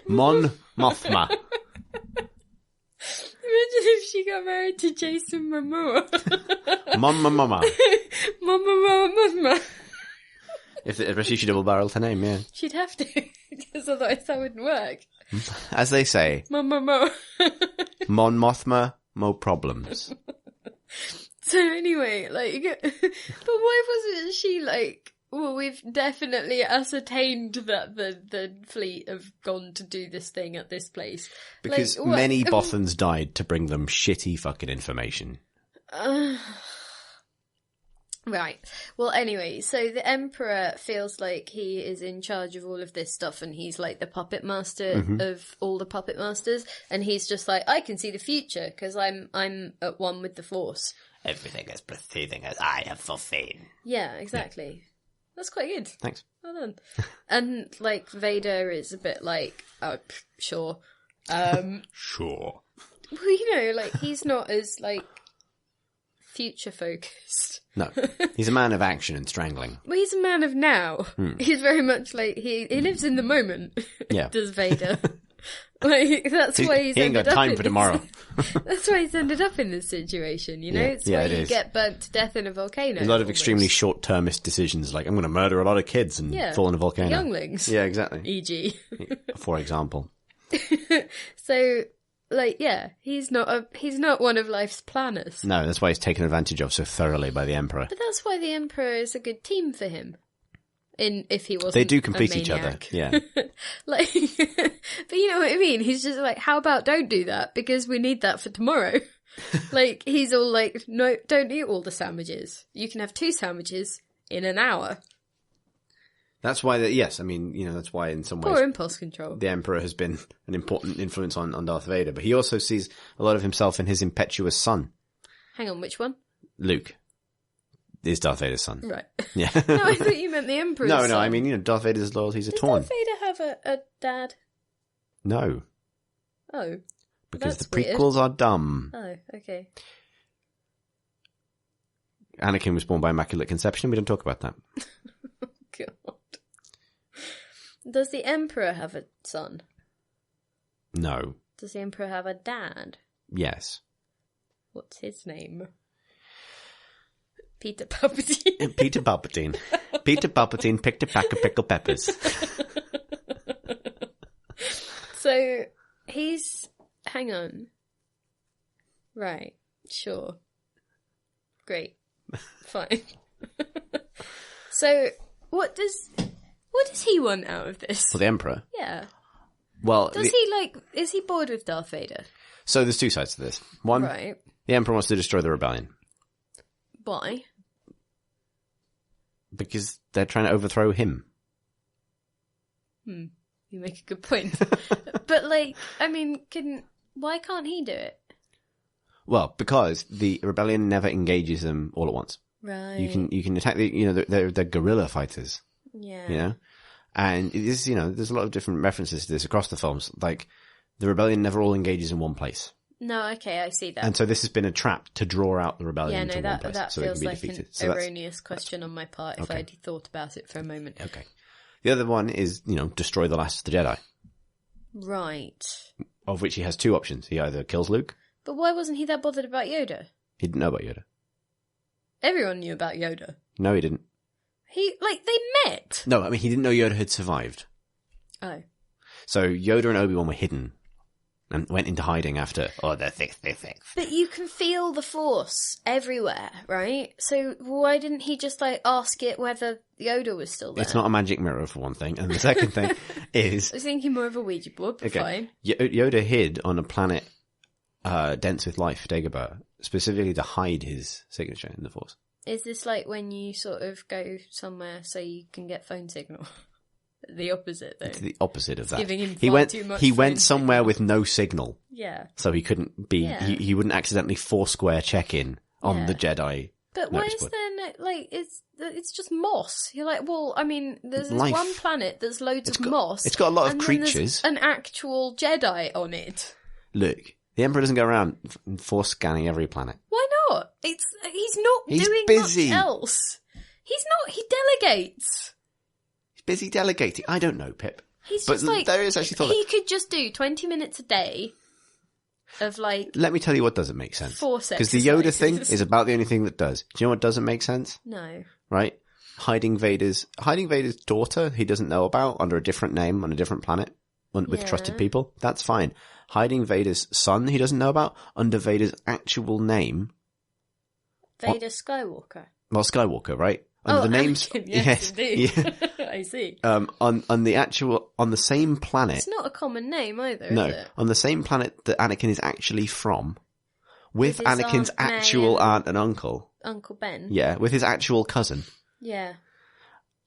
Mon Mothma. Imagine if she got married to Jason Momoa. Mama. Mama. Especially she double-barreled her name, yeah. She'd have to, because otherwise that wouldn't work. As they say, Mama. Mon Mothma, mo problems. So anyway, like, but why wasn't she like, well, we've definitely ascertained that the fleet have gone to do this thing at this place. Because Like, what? many Bothans died to bring them shitty fucking information. Right. Well, anyway, so the Emperor feels like he is in charge of all of this stuff, and he's like the puppet master of all the puppet masters, and he's just like, I can see the future because I'm at one with the Force. Everything is proceeding as I have foreseen. Yeah, exactly. Yeah. That's quite good. Thanks. Well done. And like Vader is a bit like, oh, sure. Sure. Well, you know, like he's not as like future focused. No, he's a man of action and strangling. Well, he's a man of now. He's very much like he lives in the moment. Yeah, does Vader? Like that's why he ain't got time for tomorrow. That's why he's ended up in this situation. You know, it's where you get burnt to death in a volcano. A lot of extremely short-termist decisions, like I'm going to murder a lot of kids and fall in a volcano. Younglings. Yeah, exactly. E.g. For example. So. Like, yeah, he's not one of life's planners. No, that's why he's taken advantage of so thoroughly by the Emperor. But that's why the Emperor is a good team for him. If he wasn't they do complete each other, yeah. Like, but you know what I mean? He's just like, how about don't do that because we need that for tomorrow. Like, he's all like, no, don't eat all the sandwiches. You can have 2 sandwiches in an hour. That's why, yes, I mean, you know, that's why in some ways... Poor impulse control. The Emperor has been an important influence on Darth Vader, but he also sees a lot of himself in his impetuous son. Hang on, which one? Luke is Darth Vader's son. Right. Yeah. No, I thought you meant the Emperor's son. No, I mean, you know, Darth Vader's loyalties are torn. Does Darth Vader have a dad? No. Oh. Because the prequels are dumb. Oh, okay. Anakin was born by Immaculate Conception. We don't talk about that. God. Does the Emperor have a son? No. Does the Emperor have a dad? Yes. What's his name? Peter Palpatine. Peter Palpatine. Peter Palpatine picked a pack of pickled peppers. So, he's... Hang on. Right. Sure. Great. Fine. So, what does he want out of this? Well, the Emperor? Yeah. Well, is he bored with Darth Vader? So there's 2 sides to this. One, right. The Emperor wants to destroy the rebellion. Why? Because they're trying to overthrow him. You make a good point. But, like, I mean, why can't he do it? Well, because the rebellion never engages them all at once. Right. You can attack they're guerrilla fighters. Yeah. You know? And it is, you know, there's a lot of different references to this across the films. Like, the rebellion never all engages in one place. No, okay, I see that. And so this has been a trap to draw out the rebellion Yeah, no, into one place that so it can feels be like defeated. an So erroneous question on my part if Okay. I'd thought about it for a moment. okay. The other one is, destroy the last of the Jedi, Right. of which he has two options. He either kills Luke. But why wasn't he that bothered about Yoda? He didn't know about Yoda. Everyone knew about Yoda. No, he didn't. They met! No, I mean, he didn't know Yoda had survived. Oh. So Yoda and Obi-Wan were hidden and went into hiding after, they're thick. But you can feel the Force everywhere, right? So why didn't he just, ask it whether Yoda was still there? It's not a magic mirror, for one thing. And the second thing is... I was thinking more of a Ouija board, but fine. Yoda hid on a planet dense with life, Dagobah, specifically to hide his signature in the Force. Is this like when you sort of go somewhere so you can get phone signal? The opposite, though. It's the opposite of that. Giving him he far went, too much he phone went somewhere signal. with no signal. Yeah. So he couldn't be, Yeah. he wouldn't accidentally Foursquare check in on Yeah. the Jedi. But why is notice board. there no, it's just moss. You're like, well, I mean, there's this Life. one planet that's loads of moss. It's got a lot of and then there's creatures. an actual Jedi on it. Look, the Emperor doesn't go around Force scanning every planet. Why not? He's not He's doing busy. much else. He's not, he delegates. He's busy delegating. I don't know, Pip. He's But just like, there is actually thought he could just do 20 minutes a day of Let me tell you what doesn't make sense. Force Because the Yoda thing exercises. is about the only thing that does. Do you know what doesn't make sense? No. Right? Hiding Vader's daughter he doesn't know about under a different name on a different planet with Yeah. trusted people. That's fine. Hiding Vader's son he doesn't know about under Vader's actual name. Vader Skywalker. Well, Skywalker, right? Under the names. Anakin, yes, indeed. Yeah. I see. On the same planet. It's not a common name either, No, is it? on the same planet that Anakin is actually from, with his Anakin's Aunt May actual and- aunt and uncle. Uncle Ben. Yeah, with his actual cousin. Yeah.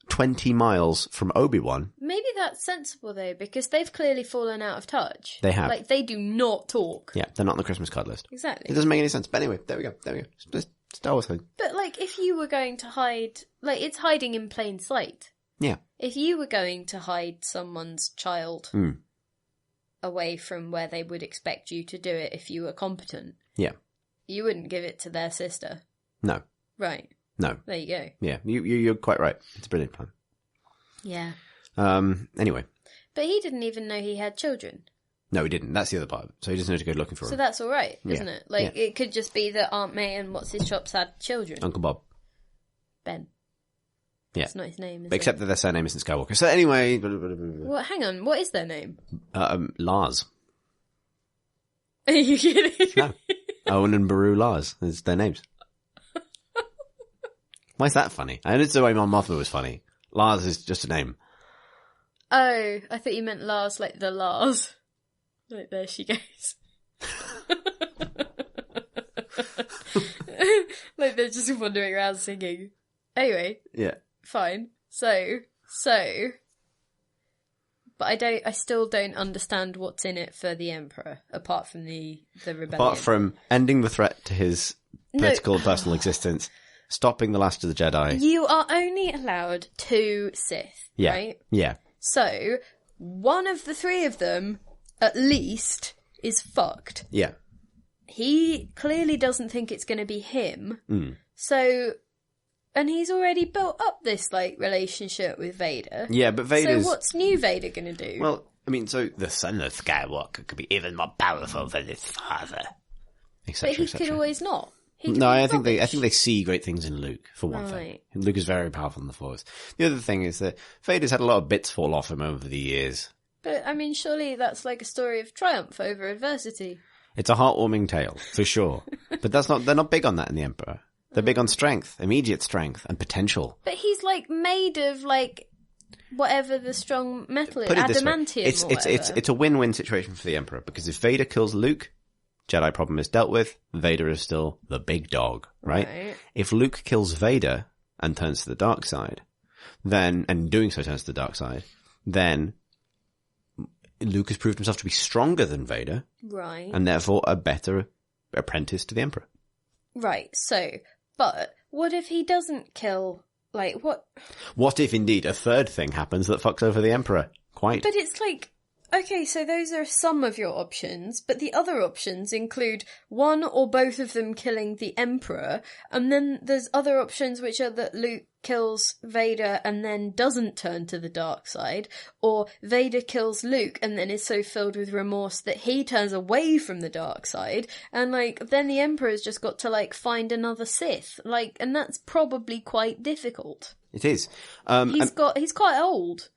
20 miles from Obi-Wan. Maybe that's sensible though, because they've clearly fallen out of touch. They have. Like, they do not talk. Yeah, they're not on the Christmas card list. Exactly. It doesn't make any sense. But anyway, there we go. It's Star Wars thing. But, like, if you were going to hide... Like, it's hiding in plain sight. Yeah. If you were going to hide someone's child Mm. away from where they would expect you to do it if you were competent, Yeah. you wouldn't give it to their sister. No. Right. No. There you go. Yeah, you're quite right. It's a brilliant plan. Yeah. Anyway. But he didn't even know he had children. No, he didn't. That's the other part. So he doesn't know to go looking for So them. that's all right, isn't Yeah. it? Like, Yeah. it could just be that Aunt May and What's-His-Chops had children. Uncle Bob. Ben. Yeah. That's a nice name, isn't Except that their surname isn't Skywalker. So anyway... it? Well, hang on. What is their name? Lars. Are you kidding? No. Owen and Baru Lars is their names. Why is that funny? I understood why Mon Mothma was funny. Lars is just a name. Oh, I thought you meant Lars, like the Lars. Like, there she goes. Like, they're just wandering around singing. Anyway, Yeah. fine. So, but I still don't understand what's in it for the Emperor, apart from the rebellion. Apart from ending the threat to his political and personal existence, stopping the last of the Jedi. You are only allowed 2 Sith, Yeah. right? Yeah. So, one of the 3 of them, at least, is fucked. Yeah. He clearly doesn't think it's going to be him. Mm. So, and he's already built up this, like, relationship with Vader. Yeah, but Vader's... So what's new Vader going to do? Well, I mean, so the son of Skywalker could be even more powerful than his father. but he could always not. He could No, be I think rubbish. they see great things in Luke, for one thing. Right. Luke is very powerful in the Force. The other thing is that Vader's had a lot of bits fall off him over the years. But, I mean, surely that's like a story of triumph over adversity. It's a heartwarming tale, for sure. But they're not big on that in the Emperor. They're big on strength, immediate strength, and potential. But he's, like, made of, like, whatever the strong metal is, Put it this way, adamantium or whatever. it's a win-win situation for the Emperor, because if Vader kills Luke, Jedi problem is dealt with, Vader is still the big dog, right? If Luke kills Vader and turns to the dark side, then, and doing so turns to the dark side, then Luke has proved himself to be stronger than Vader, Right. and therefore a better apprentice to the Emperor. Right, so, but what if he doesn't kill, like, what? What if indeed a third thing happens that fucks over the Emperor? Quite. But it's like, Okay, so those are some of your options, but the other options include one or both of them killing the Emperor, and then there's other options which are that Luke kills Vader and then doesn't turn to the dark side, or Vader kills Luke and then is so filled with remorse that he turns away from the dark side, and then the Emperor's just got to find another Sith, and that's probably quite difficult. It is. He's quite old.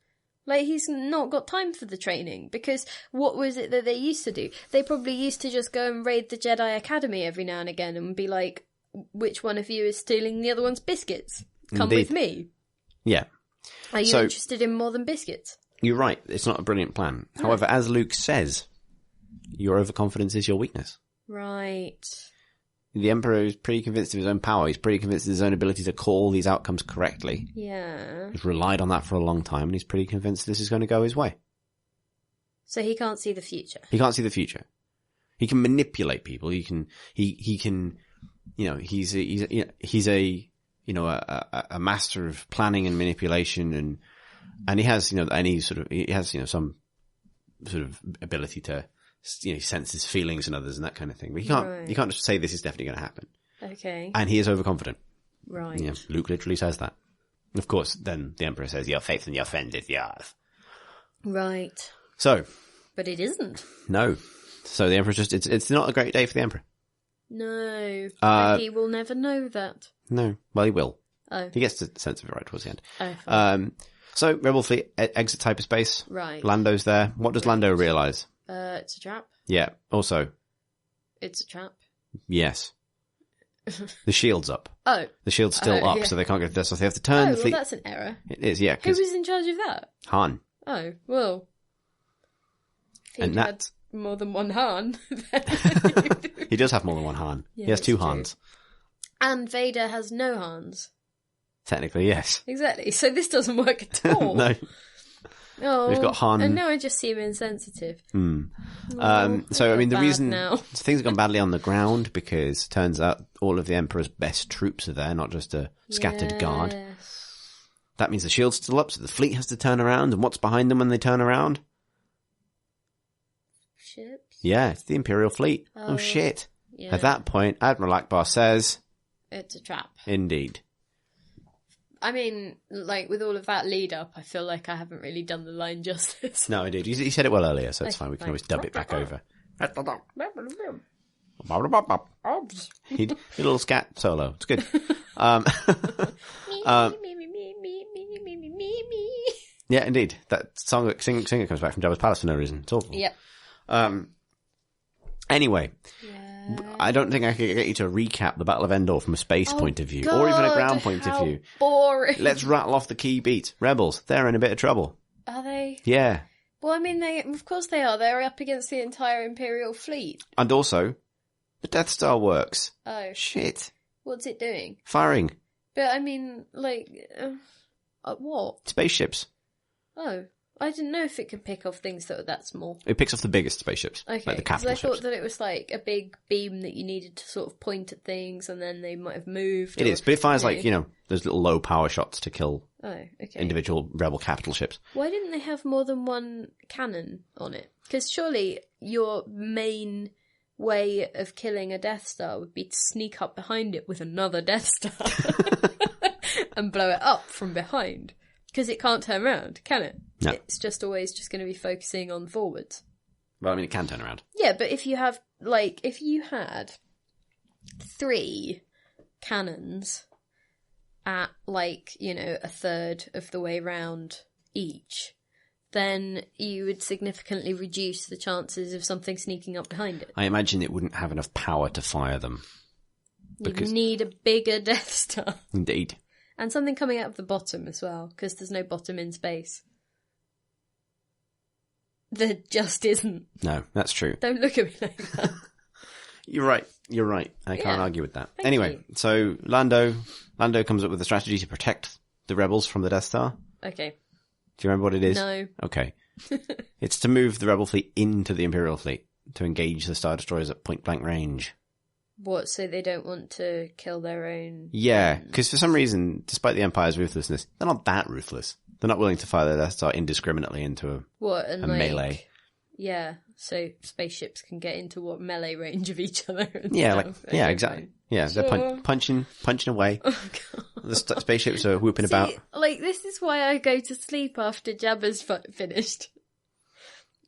He's not got time for the training, because what was it that they used to do? They probably used to just go and raid the Jedi Academy every now and again and be like, which one of you is stealing the other one's biscuits? Come Indeed. with me. Yeah. Are you interested in more than biscuits? You're right. It's not a brilliant plan. However, as Luke says, your overconfidence is your weakness. Right. The Emperor is pretty convinced of his own power. He's pretty convinced of his own ability to call these outcomes correctly. Yeah. He's relied on that for a long time, and he's pretty convinced this is going to go his way. So he can't see the future. He can't see the future. He can manipulate people. He can, he's a master of planning and manipulation, and he has, some sort of ability to, sense his feelings in others and that kind of thing. But he can't just say this is definitely going to happen. Okay. And he is overconfident. Right. Yeah, Luke literally says that. Of course, then the Emperor says, your faith in your friend is yours. Right. So. But it isn't. No. So the Emperor's it's not a great day for the Emperor. No. But he will never know that. No. Well, he will. Oh. He gets the sense of it right towards the end. Oh, fine. So Rebel fleet exits hyperspace. Right. Lando's there. What does Lando realise? It's a trap. Yeah. Also. It's a trap. Yes. The shield's up. Oh. The shield's still up, yeah. so they can't get to this. So they have to turn the fleet. Well, that's an error. It is, yeah. Who was in charge of that? Han. Oh, well. If And he'd had more than one Han. He does have more than one Han. Yeah, he has two it's true. Hans. And Vader has no Hans. Technically, yes. Exactly. So this doesn't work at all. No. Oh, We've got Han. And now I just seem insensitive. So, I feel the bad reason now. things have gone badly on the ground because turns out all of the Emperor's best troops are there, not just a scattered guard. That means the shield's still up, so the fleet has to turn around. And what's behind them when they turn around? Ships? Yeah, it's the Imperial fleet. Oh shit. Yeah. At that point, Admiral Akbar says, It's a trap. indeed. I mean, with all of that lead up, I feel like I haven't really done the line justice. No, indeed. He said it well earlier, so it's fine. We can fine. always dub it back over. He did a little scat solo. It's good. Yeah, indeed. That singer comes back from Jabba's palace for no reason. It's awful. Yep. Anyway, I don't think I could get you to recap the Battle of Endor from a space point of view, or even a ground point of view. Boring. Let's rattle off the key beats. Rebels, they're in a bit of trouble. Are they? Yeah. Well, I mean, of course they are. They're up against the entire Imperial fleet. And also, the Death Star works. Oh. Shit. What's it doing? Firing. But, I mean, what? Spaceships. Oh. I didn't know if it could pick off things that were that small. It picks off the biggest spaceships. Okay, like the because capital I ships. thought that it was a big beam that you needed to sort of point at things and then they might have moved. It is, but it fires those little low power shots to kill individual rebel capital ships. Why didn't they have more than one cannon on it? Because surely your main way of killing a Death Star would be to sneak up behind it with another Death Star and blow it up from behind. Because it can't turn around, can it? No. It's just always just going to be focusing on forwards. Well, I mean, it can turn around. Yeah, but if you have, if you had 3 cannons at, a third of the way round each, then you would significantly reduce the chances of something sneaking up behind it. I imagine it wouldn't have enough power to fire them. You need a bigger Death Star. Indeed. And something coming out of the bottom as well, because there's no bottom in space. There just isn't. No, that's true. Don't look at me like that. You're right. I can't argue with that. Thank Anyway, you. so Lando comes up with a strategy to protect the rebels from the Death Star. Okay. Do you remember what it is? No. Okay. It's to move the rebel fleet into the Imperial fleet to engage the Star Destroyers at point blank range. What, so they don't want to kill their own... Yeah, because for some reason, despite the Empire's ruthlessness, they're not that ruthless. They're not willing to fire their Death Star indiscriminately into a melee. Yeah, so spaceships can get into what melee range of each other. And Yeah, stuff. yeah, Okay, exactly. fine. Yeah, Sure. they're punching away. Oh, God. The spaceships are whooping about. Like, this is why I go to sleep after Jabba's finished.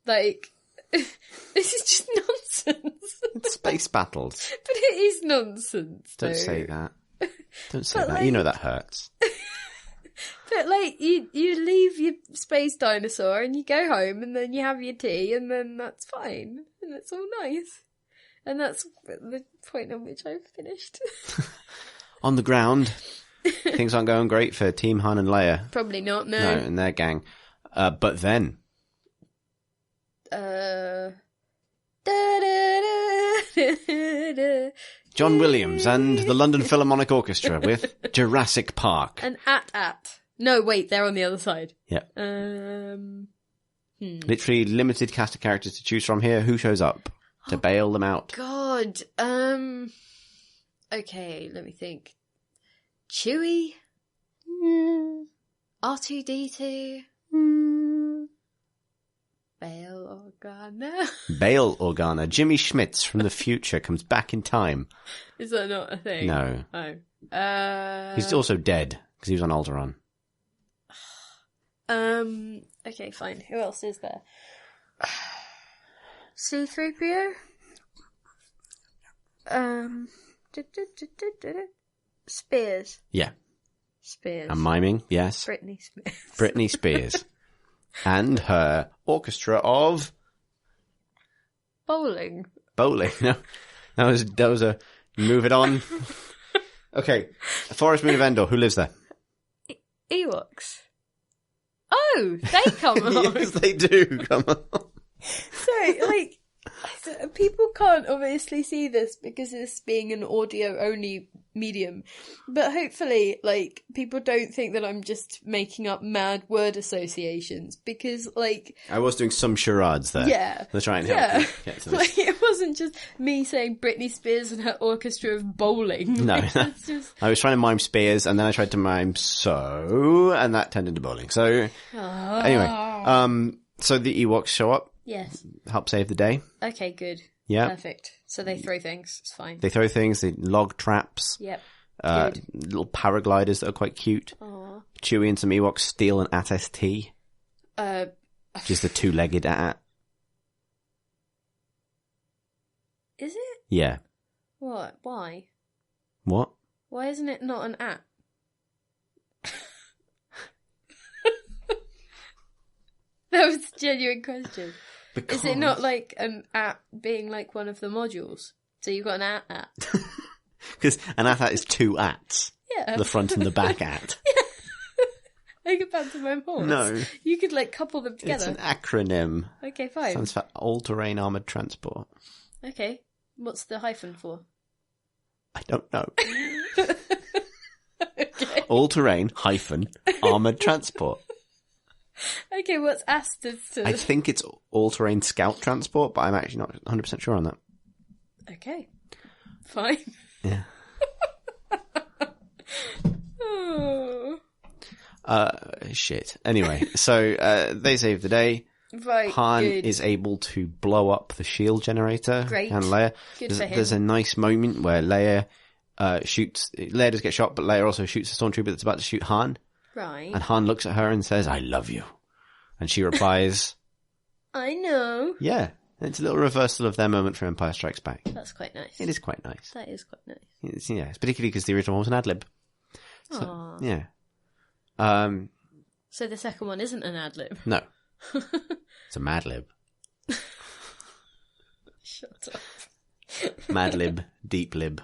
Like, this is just nonsense. It's space battles. But it is nonsense. Don't though. say that. Don't say But, that. like- You know that hurts. But, like, you leave your space dinosaur and you go home and then you have your tea and then that's fine. And it's all nice. And that's the point on which I've finished. On the ground, things aren't going great for Team Han and Leia. Probably not, No, no. and their gang. But then, John Williams and the London Philharmonic Orchestra with Jurassic Park. An at. No, wait, they're on the other side. Yeah. Hmm. Literally limited cast of characters to choose from here. Who shows up to bail them out? God. Okay, let me think. Chewie? R2-D2? Bail Organa? Bail Organa. Jimmy Schmitz from the future comes back in time. Is that not a thing? No. Oh. He's also dead because he was on Alderaan. Okay, fine. Who else is there? C-3PO? Spears. Yeah. Spears. I'm miming, yes. Britney Spears. Britney Spears. And her orchestra of Bowling. bowling. No, that was a move it on. Okay. Forest Moon of Endor. Who lives there? Ewoks. Oh, they come on. Yes, they do. Come on. So, like, people can't obviously see this because this being an audio-only medium, but hopefully, like, people don't think that I'm just making up mad word associations because, like... I was doing some charades there. Yeah. Let's try and help you get to this. Like, it wasn't just me saying Britney Spears and her orchestra of bowling. No, Like, it's just... I was trying to mime Spears, and then I tried to mime so, and that turned into bowling. So, anyway, so the Ewoks show up, Yes. help save the day. Okay, good. Yeah. Perfect. So they throw things. It's fine. They throw things, they log traps, Yep. Good. little paragliders that are quite cute. Aw. Chewie and some Ewoks steal an AT-ST, which is the two-legged AT. Is it? Yeah. What? Why? What? Why isn't it not an app? That was a genuine question. Because... Is it not like an app being like one of the modules? So you've got an app. Because an AT is two ATs. Yeah. The front and the back AT. Like a pantomime horse. No. You could like couple them It's together. an acronym. Okay, fine. Stands for All-Terrain Armoured Transport. Okay. What's the hyphen for? I don't know. Okay. All-Terrain hyphen Armoured Transport. Okay, what's ASTA's to... I think it's All-Terrain Scout Transport, but I'm actually not 100% sure on that. Okay. Fine. Yeah. Oh. Shit. Anyway, so they save the day. Right, Han good. is able to blow up the shield generator. Great. And Leia. Good for him. There's a nice moment where Leia shoots... Leia does get shot, but Leia also shoots a stormtrooper that's about to shoot Han. Right. And Han looks at her and says, I love you. And she replies, I know. yeah. It's a little reversal of their moment from Empire Strikes Back. That's quite nice. It is quite nice. That is quite nice. It's particularly because the original one was an ad-lib. So, Aw. yeah. So the second one isn't an ad-lib? No. It's a mad lib. Shut up. Mad lib, deep lib.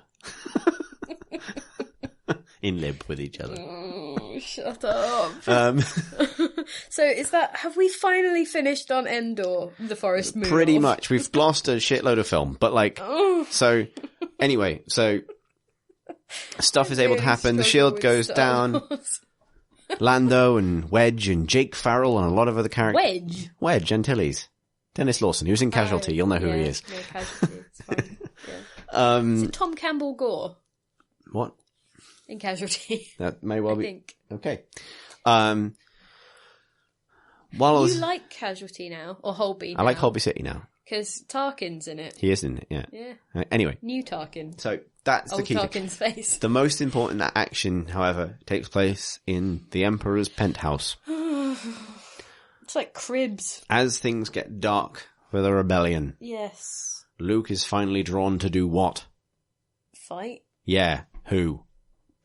In lib with each other. Oh, shut up. So is that... Have we finally finished on Endor, the Forest Moon? Pretty much. We've lost a shitload of film, but like... Oh. So, anyway, so... Stuff is able to Really happen. The struggle shield with goes Star down. Wars. Lando and Wedge and Jake Farrell and a lot of other characters. Wedge? Wedge, Antilles. Dennis Lawson, who's in Casualty. You'll know who he is. No, Casualty. It's fine. Yeah. Is it Tom Campbell Gore What? in Casualty? That may well I be. think. Okay. while I was... You like Casualty now, or Holby now? I like Holby City now. Because Tarkin's in it. He is in it, yeah. Yeah. Anyway. New Tarkin. So that's the Old key. Tarkin's face. The most important action, however, takes place in the Emperor's penthouse. It's like Cribs. As things get dark for the rebellion, Yes. Luke is finally drawn to do what? Fight? Yeah, who?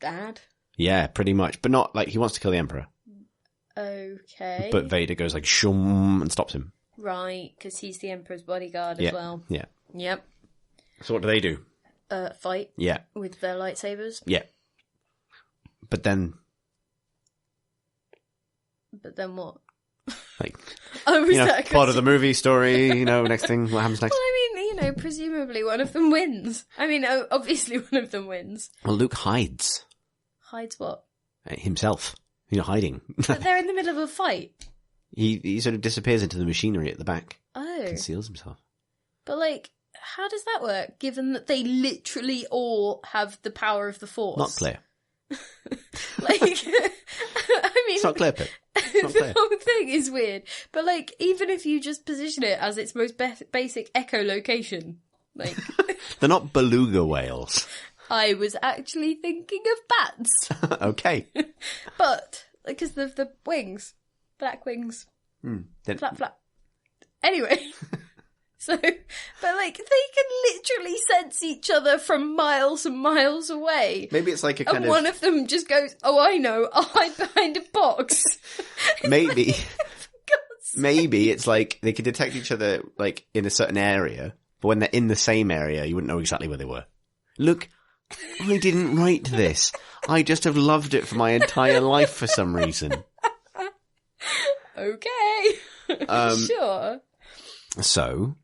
Dad? Yeah, pretty much. But not like he wants to kill the Emperor. Okay. But Vader goes like shum and stops him. Right, because he's the Emperor's bodyguard Yeah, as well. yeah. Yep. So what do they do? Fight Yeah, with their lightsabers. yeah. But then, what? like, Oh, was that part of the movie story, next thing, what happens next? Well, I mean, presumably one of them wins. I mean, obviously one of them wins. Well, Luke hides Hides what? himself. Hiding. But they're in the middle of a fight. He sort of disappears into the machinery at the back. Oh. Conceals himself. But, how does that work, given that they literally all have the power of the Force? Not clear. I mean... It's not clear, Pip. It's not clear. The whole thing is weird. But, even if you just position it as its most basic echolocation, They're not beluga whales. I was actually thinking of bats. Okay. But, because of the wings. Black wings. Then, Flap, flap. Anyway. So, but they can literally sense each other from miles and miles away. maybe it's like a kind And one of them just goes, "Oh, I know, I'll hide behind a box." Maybe. Maybe it's like they could detect each other, in a certain area, but when they're in the same area, you wouldn't know exactly where they were. Look, I didn't write this. I just have loved it for my entire life for some reason. Okay. Sure. So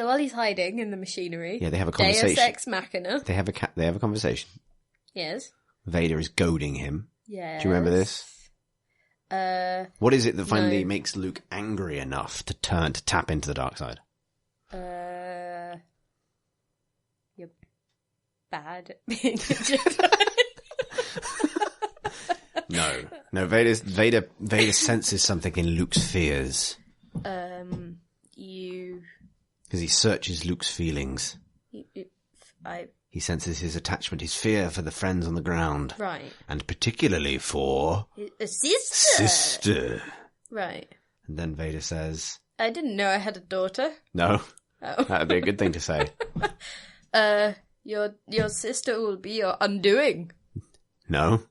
while he's hiding in the machinery, yeah, they have a conversation. Deus Ex Machina. They have a conversation. Yes. Vader is goading him. Yes. Do you remember this? What is it that finally No. makes Luke angry enough to tap into the dark side? You're bad at being a Jedi. No. Vader senses something in Luke's fears because he searches Luke's feelings. He senses his attachment, his fear for the friends on the ground, Right. and particularly for A sister. sister. Right. And then Vader says, I didn't know I had a daughter. "No, Oh. that'd be a good thing to say." Your sister will be your undoing. No,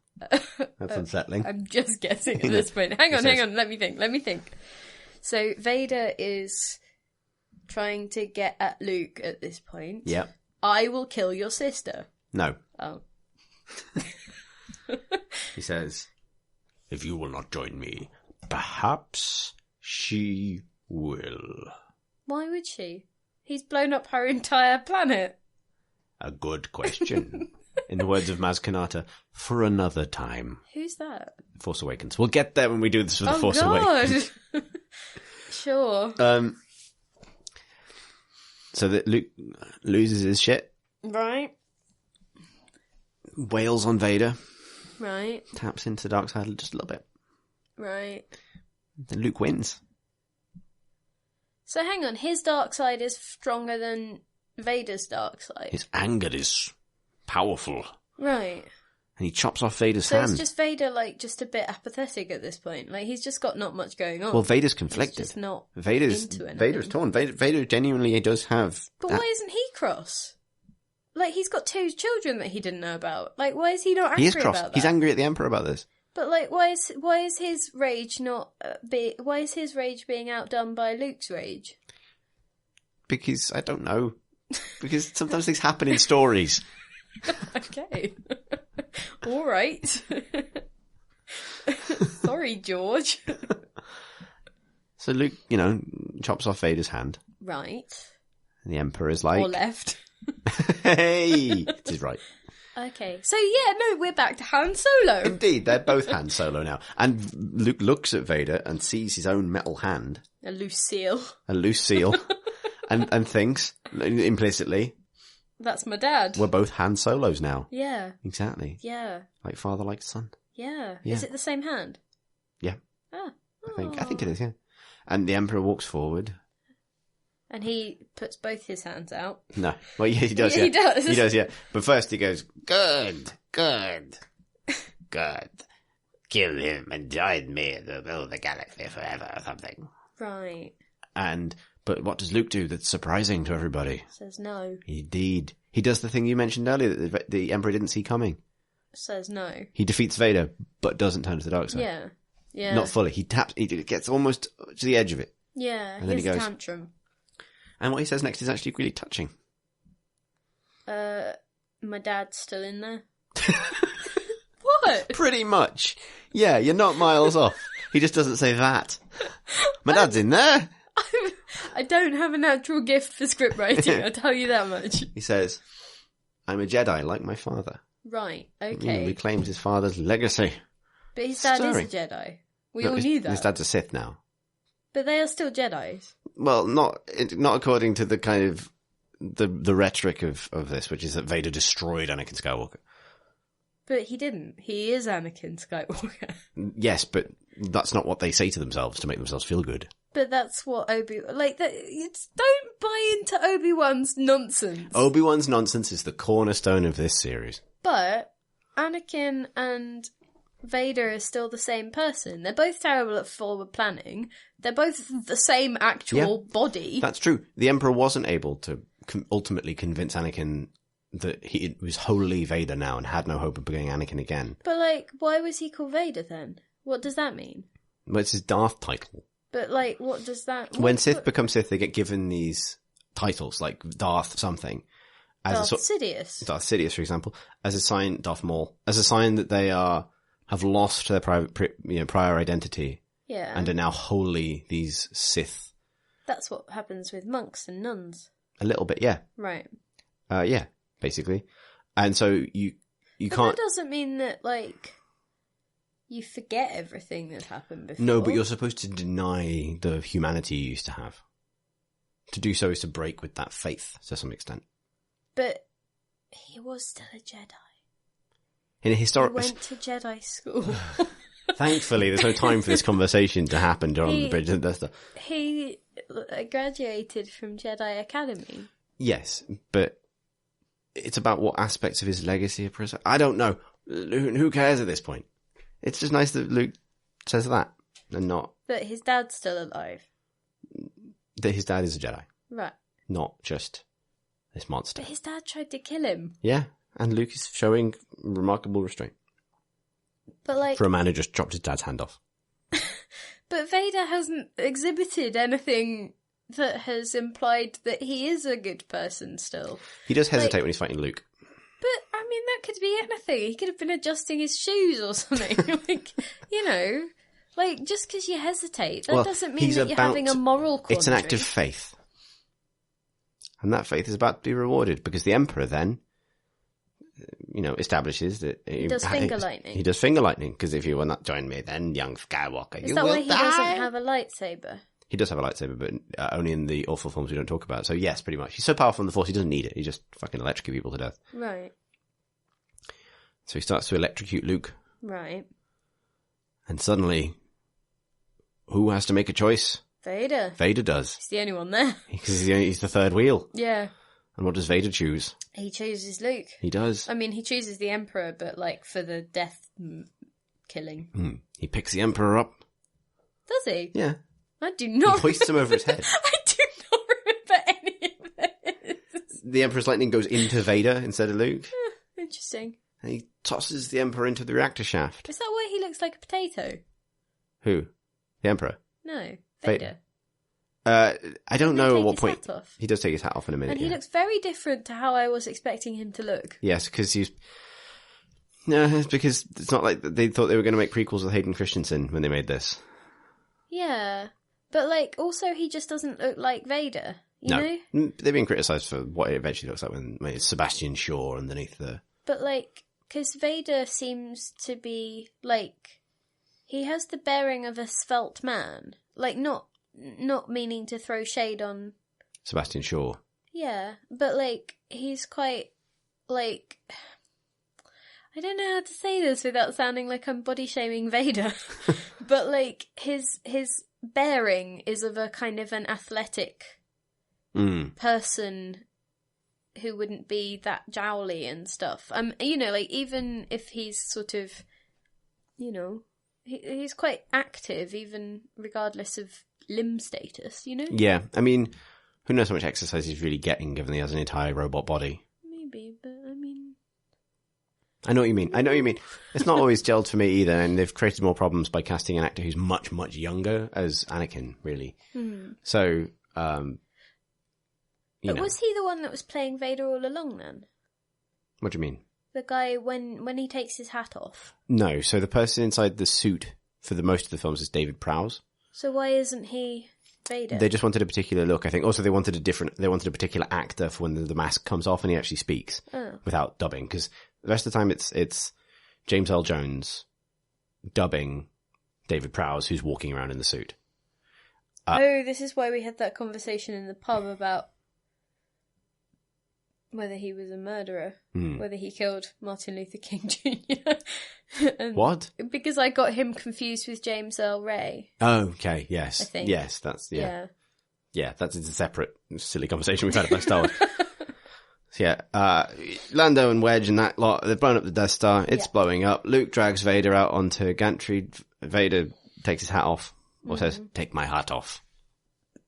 that's unsettling. I'm just guessing at this point. Hang on, let me think. So Vader is trying to get at Luke at this point. Yep. I will kill your sister. No. Oh. He says, "If you will not join me, perhaps she will." Why would she? He's blown up her entire planet. A good question. In the words of Maz Kanata, for another time. Who's that? Force Awakens. We'll get there when we do this for the Force Awakens. Sure. So that Luke loses his shit, Right. wails on Vader, Right. taps into the dark side just a little bit. Right. Then Luke wins. So hang on, his dark side is stronger than Vader's dark side. His anger is powerful. Right. And he chops off Vader's So hand. it's just Vader, just a bit apathetic at this point. He's just got not much going on. Well, Vader's He's conflicted. just not Vader's into anything. Vader's torn. Vader genuinely does have... But why isn't he cross? He's got 2 children that he didn't know about. Why is he not angry He is cross. about that? He's angry at the Emperor about this. But why is his rage not why is his rage being outdone by Luke's rage? Because, I don't know. Because sometimes things happen in stories. Okay. All right. Sorry, George. So Luke, chops off Vader's hand. Right. And the Emperor is like... Or left. Hey! It is right. Okay. So, we're back to Han Solo. Indeed, they're both Han Solo now. And Luke looks at Vader and sees his own metal hand. A loose seal. A loose seal. and thinks, implicitly... That's my dad. We're both Han Solos now. Yeah. Exactly. Yeah. Like father, like son. Yeah. Yeah. Is it the same hand? Yeah. Ah. I think it is, yeah. And the Emperor walks forward. And he puts both his hands out. No. Well, yeah, he does, yeah. He does. He does, yeah. But first he goes, good, good, good. Kill him and join me to build the galaxy forever or something. Right. But what does Luke do that's surprising to everybody? Says no. Indeed. He does the thing you mentioned earlier that the Emperor didn't see coming. Says no. He defeats Vader, but doesn't turn to the dark side. Yeah. Yeah. Not fully. He gets almost to the edge of it. Yeah. And then he goes, tantrum. And what he says next is actually really touching. My dad's still in there. What? Pretty much. Yeah, you're not miles off. He just doesn't say that. My dad's in there. I don't have a natural gift for script writing, I'll tell you that much. He says, I'm a Jedi like my father. Right, He okay. reclaims his father's legacy. But his dad Stirring. is a Jedi. We No, all his- knew that. His dad's a Sith now. But they are still Jedis. Well, not according to the kind of the rhetoric of this, which is that Vader destroyed Anakin Skywalker. But he didn't. He is Anakin Skywalker. Yes, but that's not what they say to themselves to make themselves feel good. But that's what don't buy into Obi-Wan's nonsense. Obi-Wan's nonsense is the cornerstone of this series. But Anakin and Vader are still the same person. They're both terrible at forward planning. They're both the same actual body. That's true. The Emperor wasn't able to ultimately convince Anakin that he was wholly Vader now and had no hope of becoming Anakin again. But, why was he called Vader then? What does that mean? Well, it's his Darth title. But, what does that... When Sith become Sith, they get given these titles, like Darth something. Darth Sidious. Darth Sidious, for example, as a sign, Darth Maul, as a sign that they have lost their prior identity. Yeah. And are now wholly these Sith. That's what happens with monks and nuns. A little bit, yeah. Right. Yeah, basically. And so you But can't... that doesn't mean that, you forget everything that's happened before. No, but you're supposed to deny the humanity you used to have. To do so is to break with that faith, to some extent. But he was still a Jedi. In a He historic... went to Jedi school. Thankfully, there's no time for this conversation to happen during the bridge and that stuff. He graduated from Jedi Academy. Yes, but it's about what aspects of his legacy are preserved. I don't know. Who cares at this point? It's just nice that Luke says that and not But his dad's still alive. that his dad is a Jedi, Right. not just this monster. But his dad tried to kill him. Yeah, and Luke is showing remarkable restraint But for a man who just chopped his dad's hand off. But Vader hasn't exhibited anything that has implied that he is a good person still. He does hesitate when he's fighting Luke. But, that could be anything. He could have been adjusting his shoes or something. Just because you hesitate, that doesn't mean that you're having a moral quandary. It's an act of faith. And that faith is about to be rewarded because the Emperor then, establishes that... He does finger lightning. He does finger lightning because if you will not join me, then young Skywalker, Is you that will why he die. doesn't have a lightsaber? He does have a lightsaber, but only in the awful forms we don't talk about. So yes, pretty much. He's so powerful in the Force, he doesn't need it. He just fucking electrocutes people to death. Right. So he starts to electrocute Luke. Right. And suddenly, who has to make a choice? Vader. Vader does. He's the only one there. Because he's the third wheel. Yeah. And what does Vader choose? He chooses Luke. He does. He chooses the Emperor, but, for the death killing. He picks the Emperor up. Does he? Yeah. I do not. He hoists him over his head. I do not remember any of this. The Emperor's lightning goes into Vader instead of Luke. Interesting. And he tosses the Emperor into the reactor shaft. Is that why he looks like a potato? Who? The Emperor? No, Vader. I don't know Take at what his point. hat off. He does take his hat off in a minute. And he looks very different to how I was expecting him to look. Yes, because he's... No, it's because it's not like they thought they were going to make prequels with Hayden Christensen when they made this. Yeah. But, also he just doesn't look like Vader, you know? They've been criticised for what it eventually looks like when it's Sebastian Shaw underneath the... But, because Vader seems to be, he has the bearing of a svelte man. Not meaning to throw shade on... Sebastian Shaw. Yeah, but, he's quite, I don't know how to say this without sounding like I'm body-shaming Vader. But, his bearing is of a kind of an athletic person who wouldn't be that jowly and stuff. You know, like, even if he's sort of, you know, he's quite active, even regardless of limb status, you know? Yeah, I mean, who knows how much exercise he's really getting, given he has an entire robot body. Maybe, but I mean... I know what you mean. It's not always gelled for me either, and they've created more problems by casting an actor who's much, much younger as Anakin, really. So, But was he the one that was playing Vader all along, then? What do you mean? The guy when he takes his hat off? No, so the person inside the suit for the most of the films is David Prowse. So why isn't he Vader? They just wanted a particular look, I think. Also, they wanted a particular actor for when the mask comes off and he actually speaks without dubbing, because the rest of the time it's James Earl Jones dubbing David Prowse, who's walking around in the suit. This is why we had that conversation in the pub about whether he was a murderer, whether he killed Martin Luther King Jr. What? Because I got him confused with James Earl Ray. Oh, okay, yes. I think. Yes, that's, yeah. Yeah, that's a separate silly conversation we've had about Star Wars. So yeah, Lando and Wedge and that lot, they've blown up the Death Star, it's blowing up. Luke drags Vader out onto gantry. Vader takes his hat off, or says, "Take my hat off,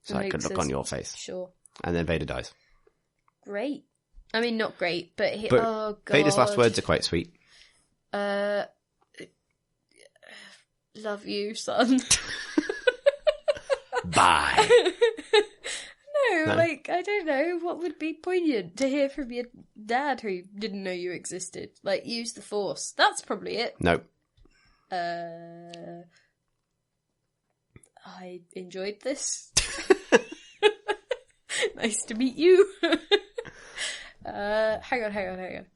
so I can look on your face." Sure. And then Vader dies. Great. I mean, not great, but oh god. Vader's last words are quite sweet. Love you, son. Bye. No, like, I don't know, what would be poignant to hear from your dad who didn't know you existed? Like, use the Force. That's probably it. Nope. I enjoyed this. Nice to meet you. Hang on.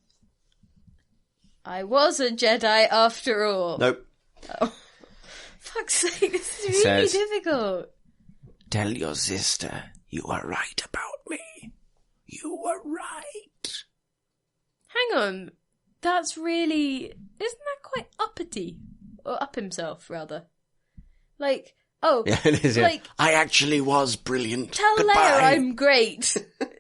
I was a Jedi after all. Nope. Oh. Fuck's sake, this is really difficult. Tell your sister you are right about me. You were right. Hang on. That's really... Isn't that quite uppity? Or up himself, rather. Like, yeah, it is, like... I actually was brilliant. Tell Goodbye. Leia I'm great.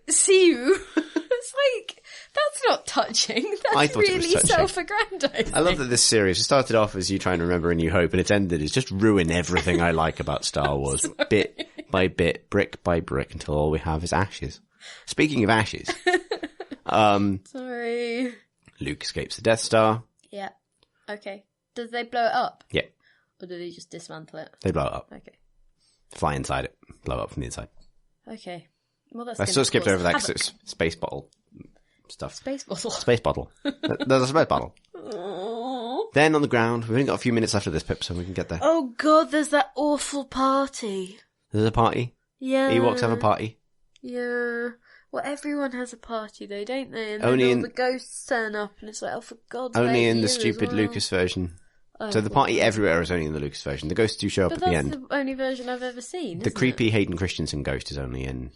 See you. It's like, that's not touching. That's really self-aggrandizing. I love that this series started off as you trying to remember A New Hope, and it's ended as just ruin everything I like about Star Wars. Bit by bit, brick by brick, until all we have is ashes. Speaking of ashes. Sorry. Luke escapes the Death Star. Yeah. Okay. Did they blow it up? Yeah. Or did they just dismantle it? They blow it up. Okay. Fly inside it. Blow up from the inside. Okay. Well, that's I sort of skipped over that because it's space bottle stuff. Space bottle. Space bottle. There's a space bottle. Then on the ground, we've only got a few minutes left of this, Pip, so we can get there. Oh god, there's that awful party. There's a party. Yeah. Ewoks have a party. Yeah. Well, everyone has a party though, don't they? And only then all the ghosts turn up and it's like, oh, for God's sake. Only in the stupid Lucas version. Oh, so the party everywhere is only in the Lucas version. The ghosts do show up at the end. But that's the only version I've ever seen, The creepy Hayden Christensen ghost is only in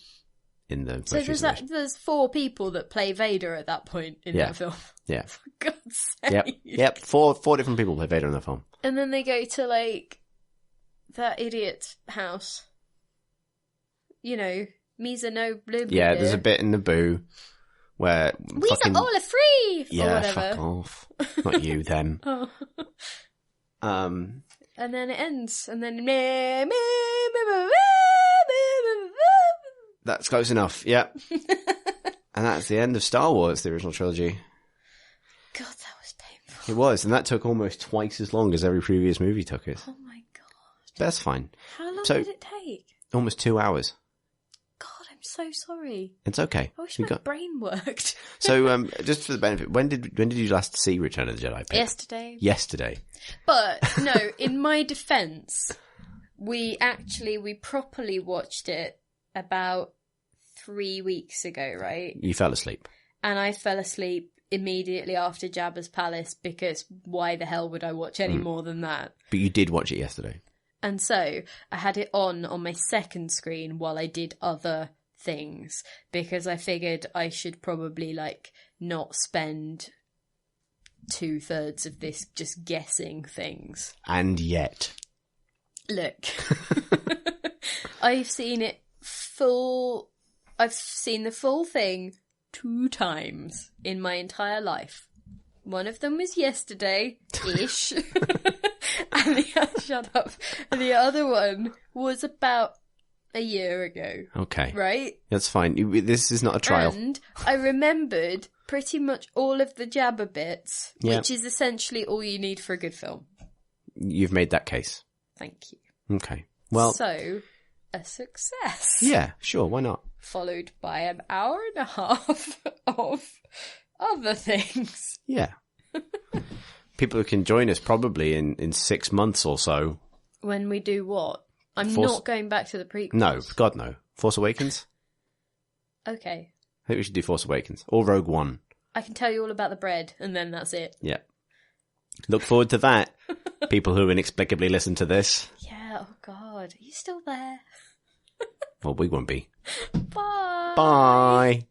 the so there's 4 people that play Vader at that point in that film. Yeah. For God's sake. Yep. Four different people play Vader in the film. And then they go to, like, that idiot's house. You know, Misa no blue. Yeah, there's a bit in the boo where we all are free! Yeah, or whatever. fuck off. Not you, them. Oh. And then it ends, and then... That's close enough, yeah. And that's the end of Star Wars, the original trilogy. God, that was painful. It was, and that took almost twice as long as every previous movie took it. Oh my god. That's fine. How long did it take? Almost 2 hours. God, I'm so sorry. It's okay. I wish my brain worked. So, just for the benefit, when did you last see Return of the Jedi? Pip? Yesterday. But, no, in my defence, we properly watched it about 3 weeks ago, right? You fell asleep. And I fell asleep immediately after Jabba's Palace because why the hell would I watch any more than that? But you did watch it yesterday. And so I had it on my second screen while I did other things because I figured I should probably like not spend 2/3 of this just guessing things. And yet. Look, I've seen the full thing 2 times in my entire life. One of them was yesterday-ish. And shut up. And the other one was about a year ago. Okay. Right? That's fine. This is not a trial. And I remembered pretty much all of the jabber bits, Yeah. which is essentially all you need for a good film. You've made that case. Thank you. Okay. Well, So, a success. yeah, sure. Why not? Followed by an hour and a half of other things. Yeah. People who can join us probably in 6 months or so. When we do what? I'm not going back to the prequels. No, God no. Force Awakens? Okay. I think we should do Force Awakens. Or Rogue One. I can tell you all about the bread, and then that's it. Yeah. Look forward to that. People who inexplicably listen to this. Yeah, oh God. Are you still there? Well, we won't be. Bye. Bye.